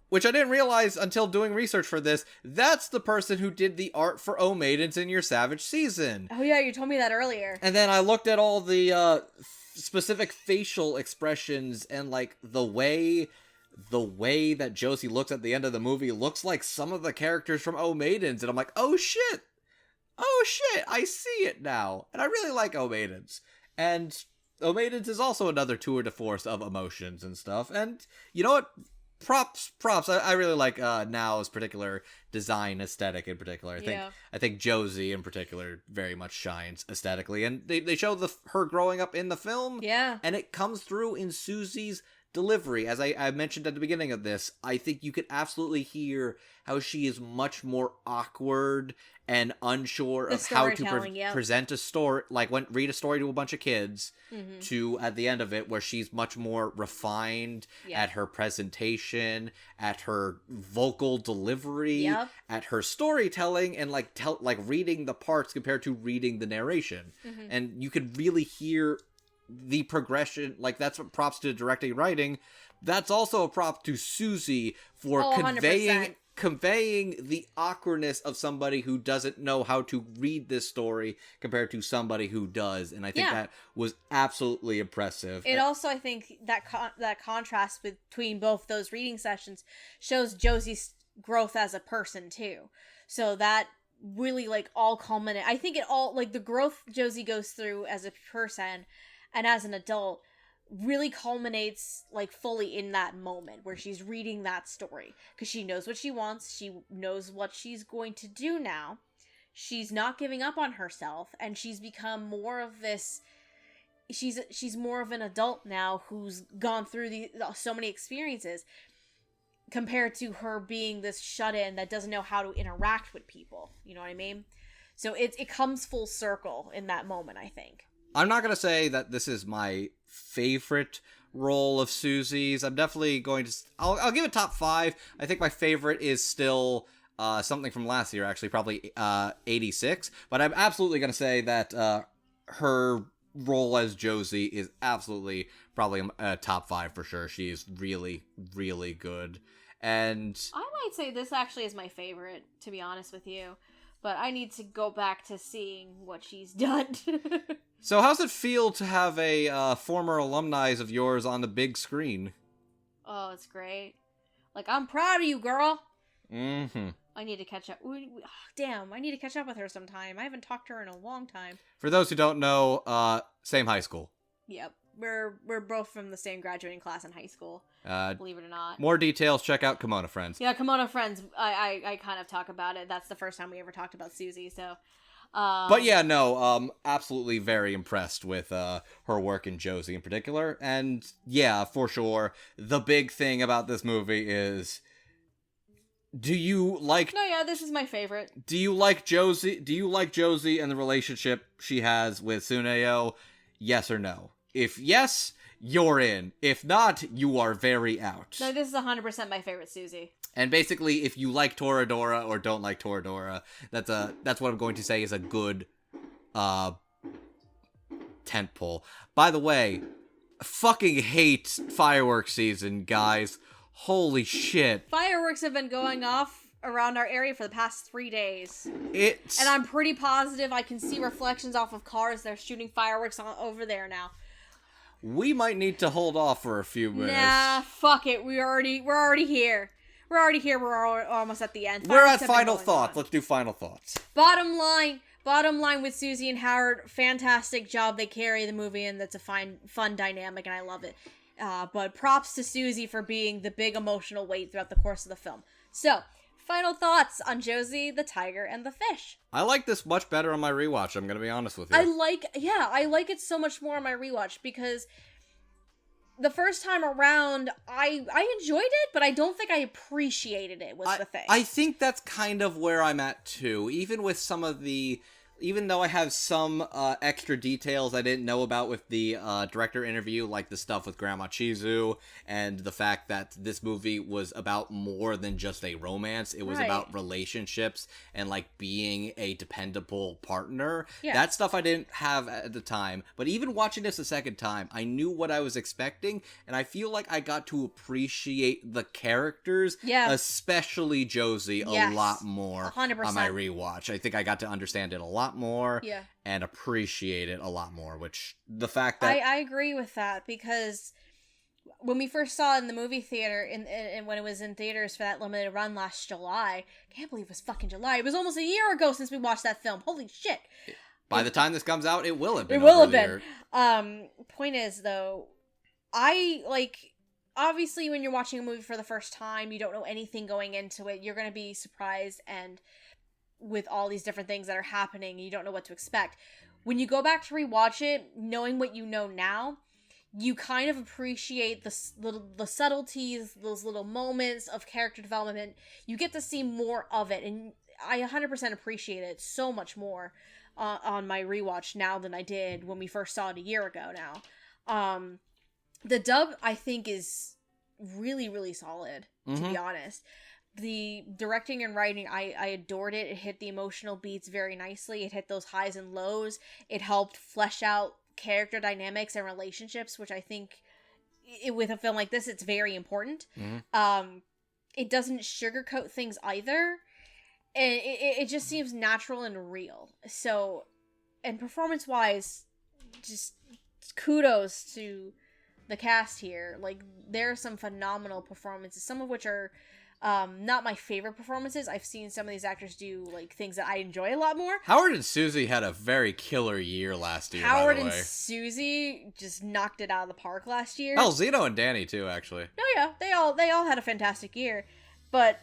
Which I didn't realize until doing research for this. That's the person who did the art for O Maidens in your Savage season. Oh yeah, you told me that earlier. And then I looked at all the specific facial expressions, and like the way that Josee looks at the end of the movie looks like some of the characters from O Maidens, and I'm like, oh shit, I see it now. And I really like O Maidens. And O Maidens is also another tour de force of emotions and stuff. And you know what? Props. I really like Now's particular design aesthetic in particular. I think Josee in particular very much shines aesthetically, and they show her growing up in the film. Yeah, and it comes through in Susie's delivery. As I mentioned at the beginning of this, I think you could absolutely hear how she is much more awkward and unsure of how to present a story, like read a story to a bunch of kids, to at the end of it where she's much more refined at her presentation, at her vocal delivery, at her storytelling, and like reading the parts compared to reading the narration. And you could really hear the progression. Like, that's what props to directing and writing. That's also a prop to Susie for conveying the awkwardness of somebody who doesn't know how to read this story compared to somebody who does. And I think that was absolutely impressive. It also, I think, that contrast between both those reading sessions shows Josie's growth as a person, too. So that really, like, all culminate. I think it all, like, the growth Josee goes through as a person and as an adult really culminates, like, fully in that moment where she's reading that story, because she knows what she wants, she knows what she's going to do now, she's not giving up on herself, and she's become more of this, she's more of an adult now who's gone through so many experiences, compared to her being this shut-in that doesn't know how to interact with people, you know what I mean? So it comes full circle in that moment, I think. I'm not going to say that this is my favorite role of Susie's. I'm definitely going to... I'll give it top 5. I think my favorite is still something from last year, actually, probably 86. But I'm absolutely going to say that her role as Josee is absolutely probably top 5 for sure. She is really, really good. And I might say this actually is my favorite, to be honest with you. But I need to go back to seeing what she's done. So how's it feel to have a former alumni of yours on the big screen? Oh, it's great. Like, I'm proud of you, girl. Mm-hmm. I need to catch up. Damn, I need to catch up with her sometime. I haven't talked to her in a long time. For those who don't know, same high school. Yep. We're both from the same graduating class in high school. Believe it or not. More details, check out Kimono Friends. Yeah, Kimono Friends. I kind of talk about it. That's the first time we ever talked about Susie, so... but yeah, no, absolutely very impressed with her work in Josee in particular. And yeah, for sure, the big thing about this movie is... Do you like... No, yeah, this is my favorite. Do you like Josee? Do you like Josee and the relationship she has with Tsuneo? Yes or no? If yes, you're in. If not, you are very out. No, this is 100% my favorite Susie. And basically, if you like Toradora or don't like Toradora, that's what I'm going to say is a good tentpole. By the way, fucking hate fireworks season, guys. Holy shit. Fireworks have been going off around our area for the past 3 days. And I'm pretty positive I can see reflections off of cars. They're shooting fireworks over there now. We might need to hold off for a few minutes. Nah, fuck it. We're already here. We're already here. We're almost at the end. We're at final thoughts. Let's do final thoughts. Bottom line with Susie and Howard, fantastic job. They carry the movie, and that's a fun dynamic, and I love it. But props to Susie for being the big emotional weight throughout the course of the film. So, final thoughts on Josee, the Tiger, and the Fish. I like this much better on my rewatch, I'm gonna be honest with you. I like it so much more on my rewatch, because the first time around, I enjoyed it, but I don't think I appreciated it, was the thing. I think that's kind of where I'm at, too. Even with some of the... Even though I have some extra details I didn't know about with the director interview, like the stuff with Grandma Chizu, and the fact that this movie was about more than just a romance. It was about relationships and, like, being a dependable partner. Yeah. That stuff I didn't have at the time. But even watching this a second time, I knew what I was expecting, and I feel like I got to appreciate the characters, especially Josee, a lot more 100%. On my rewatch. I think I got to understand it a lot more and appreciate it a lot more, which the fact that I agree with that, because when we first saw it in the movie theater and when it was in theaters for that limited run last July, I can't believe it was fucking July. It was almost a year ago since we watched that film. Holy shit. By the time this comes out, it will have been. Point is, though, I like, obviously when you're watching a movie for the first time, you don't know anything going into it. You're going to be surprised and with all these different things that are happening, you don't know what to expect. When you go back to rewatch it, knowing what you know now, you kind of appreciate the subtleties, those little moments of character development. You get to see more of it, and I 100% appreciate it so much more on my rewatch now than I did when we first saw it a year ago now. The dub, I think, is really, really solid, to be honest. The directing and writing, I adored it. It hit the emotional beats very nicely. It hit those highs and lows. It helped flesh out character dynamics and relationships, which I think with a film like this, it's very important. It doesn't sugarcoat things either. It just seems natural and real. So, and performance-wise, just kudos to the cast here. Like, there are some phenomenal performances, some of which are not my favorite performances. I've seen some of these actors do like things that I enjoy a lot more. Howard and Susie had a very killer year last year. Howard by the and way. Susie just knocked it out of the park last year. Oh, Zeno and Danny too, actually. Oh yeah, they all had a fantastic year. But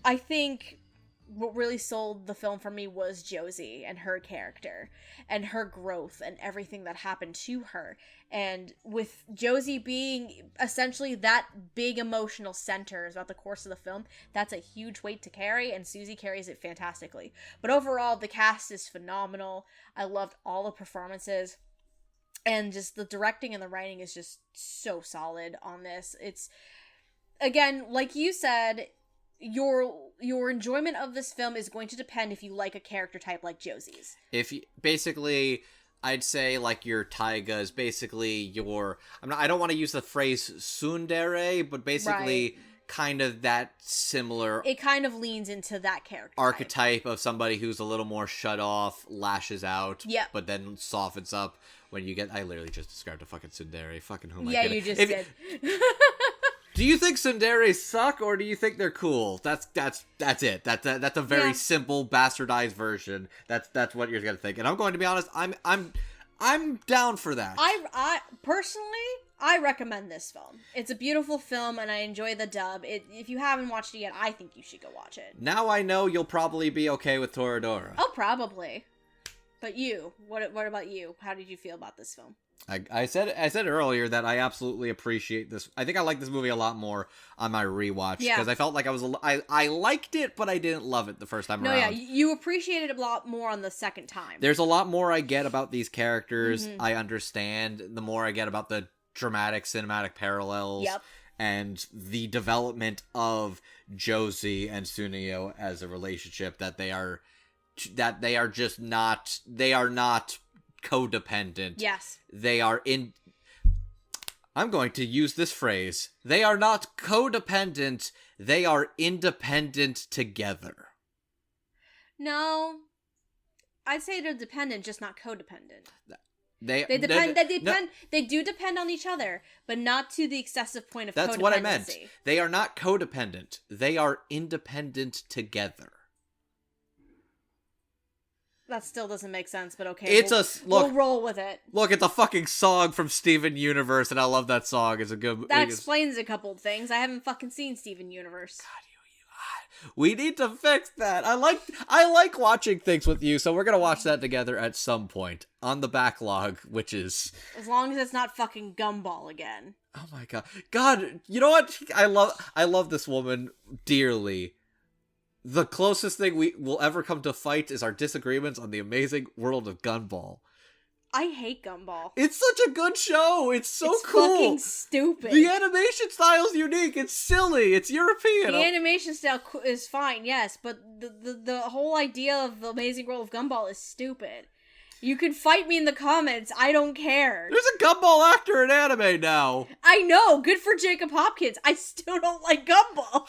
I think what really sold the film for me was Josee and her character and her growth and everything that happened to her. And with Josee being essentially that big emotional center throughout the course of the film, that's a huge weight to carry, and Susie carries it fantastically. But overall, the cast is phenomenal. I loved all the performances, and just the directing and the writing is just so solid on this. It's, again, like you said, your enjoyment of this film is going to depend if you like a character type like Josie's. If you, basically, I'd say like your Taiga is basically your, I don't want to use the phrase tsundere, but basically kind of that similar. It kind of leans into that character archetype of somebody who's a little more shut off, lashes out, yep, but then softens up when you get. I literally just described a fucking tsundere. Fucking who am I kidding? kidding? You just did. Do you think tsunderes suck, or do you think they're cool? That's it. That's a very simple bastardized version. That's what you're gonna think. And I'm going to be honest. I'm down for that. I personally, I recommend this film. It's a beautiful film, and I enjoy the dub. If you haven't watched it yet, I think you should go watch it. Now I know you'll probably be okay with Toradora. Oh, probably. But you, what about you? How did you feel about this film? I said earlier that I absolutely appreciate this. I think I like this movie a lot more on my rewatch because I felt like I liked it, but I didn't love it the first time around. No, yeah, you appreciated it a lot more on the second time. There's a lot more I get about these characters. I understand. The more I get about the dramatic cinematic parallels and the development of Josee and Sunio as a relationship, that they are just not. They are not codependent. Yes. They are I'm going to use this phrase. They are not codependent. They are independent together. No. I'd say they're dependent, just not codependent. They do depend on each other, but not to the excessive point of codependency. That's what I meant. They are not codependent. They are independent together. That still doesn't make sense, but okay. We'll roll with it. Look, it's a fucking song from Steven Universe, and I love that song. It's a good. That explains a couple of things. I haven't fucking seen Steven Universe. God, we need to fix that. I like watching things with you, so we're gonna watch that together at some point on the backlog, which is as long as it's not fucking Gumball again. Oh my god, God! You know what? I love this woman dearly. The closest thing we will ever come to fight is our disagreements on the amazing world of Gumball. I hate Gumball. It's such a good show. It's so cool. It's fucking stupid. The animation style's unique. It's silly. It's European. The animation style is fine, yes, but the whole idea of the amazing world of Gumball is stupid. You can fight me in the comments. I don't care. There's a Gumball actor in anime now. I know. Good for Jacob Hopkins. I still don't like Gumball.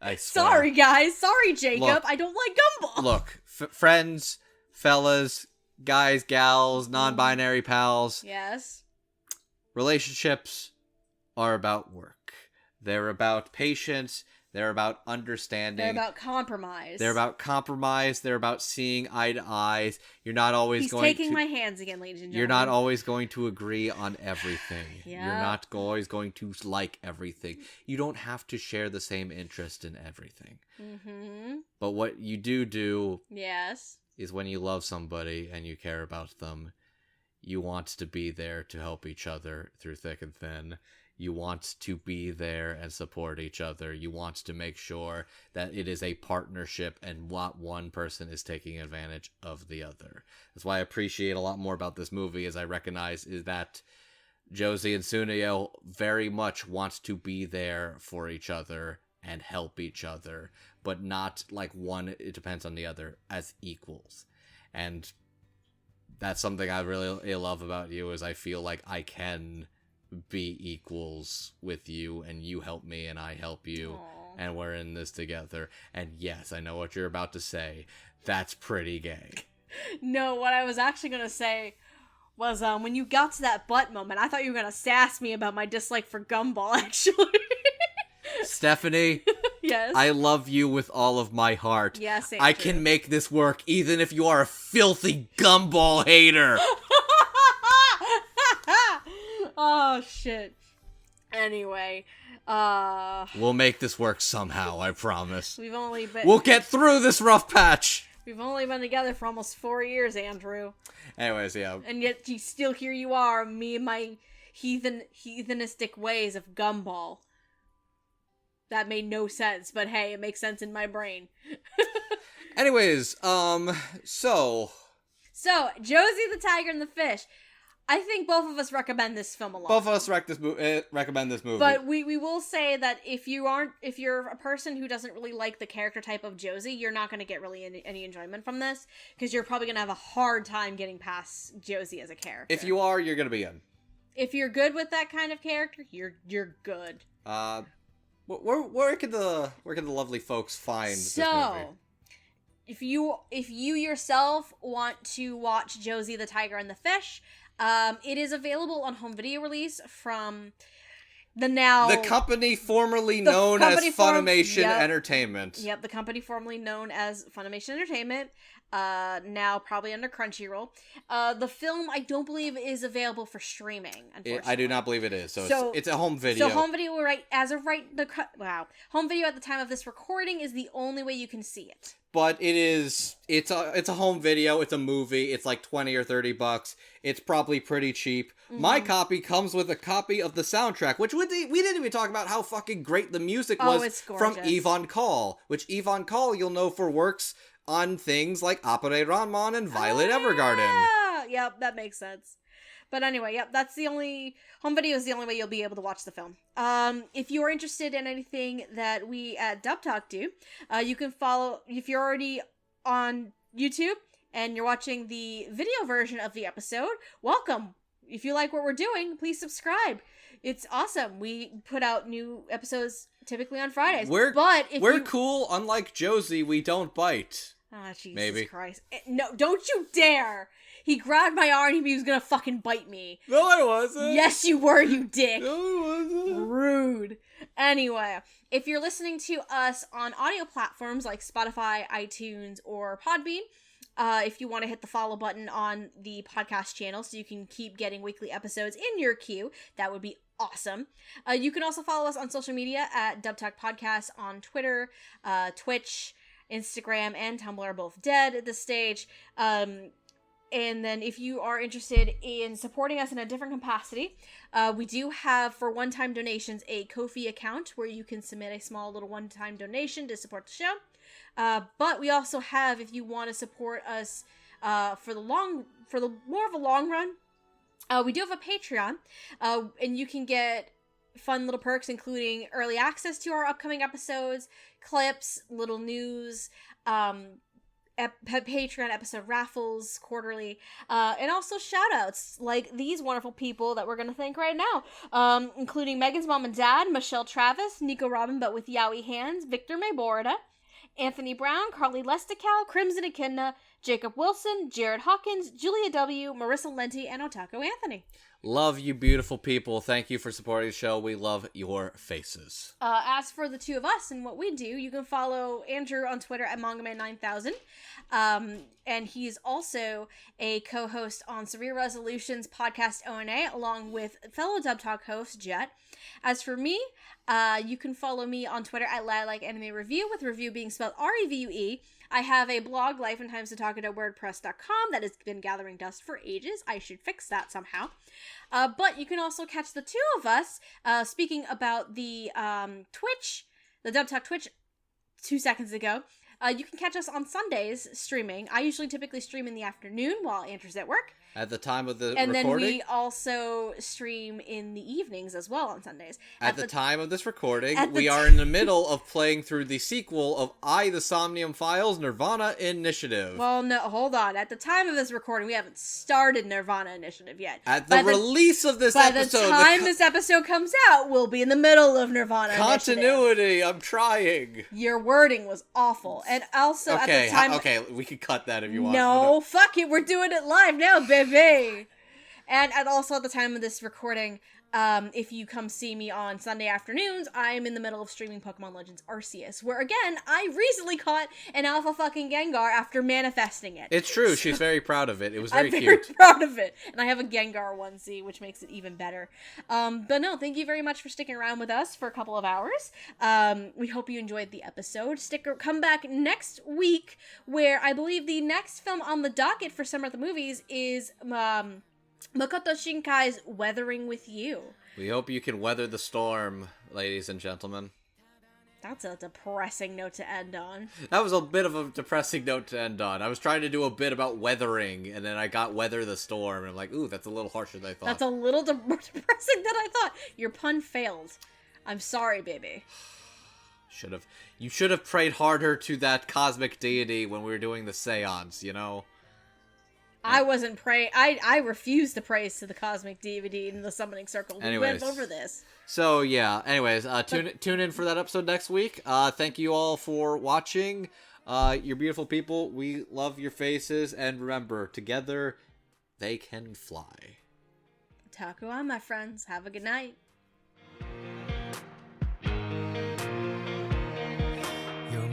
I swear. Sorry, guys. Sorry, Jacob. Look, I don't like Gumball. Look, friends, fellas, guys, gals, non-binary pals. Yes. Relationships are about work. They're about patience. They're about understanding. They're about compromise. They're about seeing eye to eyes. You're not always He's taking my hands again, ladies and gentlemen. You're not always going to agree on everything. Yeah. You're not always going to like everything. You don't have to share the same interest in everything. Mm-hmm. But what you do yes, is when you love somebody and you care about them, You want to be there to help each other through thick and thin. You want to be there and support each other. You want to make sure that it is a partnership and not one person is taking advantage of the other. That's why I appreciate a lot more about this movie, as I recognize is that Josee and Tsuneo very much want to be there for each other and help each other, but not like one, it depends on the other, as equals. And that's something I really love about you, is I feel like I can be equals with you, and you help me and I help you. Aww. And we're in this together. And yes, I know what you're about to say. That's pretty gay. No, what I was actually going to say was when you got to that butt moment, I thought you were going to sass me about my dislike for Gumball, actually. Stephanie, yes, I love you with all of my heart. Yes, I can make this work even if you are a filthy Gumball hater. Oh, shit. Anyway, we'll make this work somehow, I promise. We'll get through this rough patch. We've only been together for almost 4 years, Andrew. Anyways, yeah. And yet, here you are, me and my heathenistic ways of Gumball. That made no sense, but hey, it makes sense in my brain. Anyways, so Josee the Tiger and the Fish. I think both of us recommend this film a lot. Both of us recommend this movie. But we will say that if you're a person who doesn't really like the character type of Josee, you're not going to get really any enjoyment from this, because you're probably going to have a hard time getting past Josee as a character. If you are, you're going to be in. If you're good with that kind of character, you're good. Where can the lovely folks find this movie? If you yourself want to watch Josee the Tiger and the Fish, it is available on home video release from the company formerly known as Funimation Entertainment. Yep, the company formerly known as Funimation Entertainment. Now probably under Crunchyroll. The film, I don't believe, is available for streaming, unfortunately. I do not believe it is. So it's a home video. So home video, home video at the time of this recording is the only way you can see it. But it's a home video. It's a movie. It's like $20 or $30. It's probably pretty cheap. Mm-hmm. My copy comes with a copy of the soundtrack, which we didn't even talk about how fucking great the music was from Yvonne Call, which Yvonne Call you'll know for works on things like Appare Ranman and Violet Evergarden. Yep, that makes sense. But anyway, yep, that's the only... Home video is the only way you'll be able to watch the film. If you are interested in anything that we at Dub Talk do, you can follow... If you're already on YouTube and you're watching the video version of the episode, welcome. If you like what we're doing, please subscribe. It's awesome. We put out new episodes typically on Fridays. We're cool. Unlike Josee, we don't bite. Oh, Jesus Christ. No, don't you dare! He grabbed my arm and he was gonna fucking bite me. No, I wasn't. Yes, you were, you dick. No, I wasn't. Rude. Anyway, if you're listening to us on audio platforms like Spotify, iTunes, or Podbean, if you want to hit the follow button on the podcast channel so you can keep getting weekly episodes in your queue, that would be awesome. You can also follow us on social media at Dub Talk Podcast on Twitter, Twitch, Instagram, and Tumblr are both dead at this stage. And then if you are interested in supporting us in a different capacity, we do have, for one-time donations, a Ko-fi account where you can submit a small little one-time donation to support the show. But we also have, if you want to support us for the more of a long run, we do have a Patreon, and you can get fun little perks, including early access to our upcoming episodes, clips, little news, Patreon episode raffles quarterly, and also shout-outs like these wonderful people that we're going to thank right now, including Megan's mom and dad, Michelle Travis, Nico Robin but with Yowie hands, Victor Mayborda, Anthony Brown, Carly Lestical, Crimson Echidna, Jacob Wilson, Jared Hawkins, Julia W., Marissa Lenti, and Otaku Anthony. Love you, beautiful people. Thank you for supporting the show. We love your faces. As for the two of us and what we do, you can follow Andrew on Twitter at MangaMan9000. And he's also a co-host on Severe Resolutions podcast O&A, along with fellow Dub Talk host, Jet. As for me, you can follow me on Twitter at LilakeAnimeReview, with review being spelled R-E-V-U-E. I have a blog, lifeandtimesToTalkIt@wordpress.com, that has been gathering dust for ages. I should fix that somehow. But you can also catch the two of us speaking about the Twitch, the Dub Talk Twitch 2 seconds ago. You can catch us on Sundays streaming. I usually typically stream in the afternoon while Andrew's at work. At the time of the and recording? And then we also stream in the evenings as well on Sundays. At the time of this recording, we are in the middle of playing through the sequel of the Somnium Files Nirvana Initiative. Well, no, hold on. At the time of this recording, we haven't started Nirvana Initiative yet. At the release of this episode... By the time this episode comes out, we'll be in the middle of Nirvana Continuity, Initiative. I'm trying. Your wording was awful. And also at the time... Okay, we can cut that if you want. No, fuck it, we're doing it live now, baby. And also at the time of this recording, if you come see me on Sunday afternoons, I'm in the middle of streaming Pokemon Legends Arceus, where again, I recently caught an alpha fucking Gengar after manifesting it. It's true, she's very proud of it. It was very cute. I'm very proud of it. And I have a Gengar onesie, which makes it even better. But no, thank you very much for sticking around with us for a couple of hours. We hope you enjoyed the episode. Come back next week, where I believe the next film on the docket for Summer at the Movies is Makoto Shinkai's Weathering with You. We hope you can weather the storm, ladies and gentlemen. That's a depressing note to end on. That was a bit of a depressing note to end on. I was trying to do a bit about weathering, and then I got weather the storm, and I'm like, ooh, that's a little harsher than I thought. That's a little more depressing than I thought. Your pun failed. I'm sorry, baby. You should have prayed harder to that cosmic deity when we were doing the seance, you know? I wasn't praying. I refused to praise to the cosmic deity in the summoning circle. We went over this. So yeah. Anyways, tune in for that episode next week. Thank you all for watching. You're beautiful people. We love your faces, and remember, together they can fly. Taku on, my friends. Have a good night. Your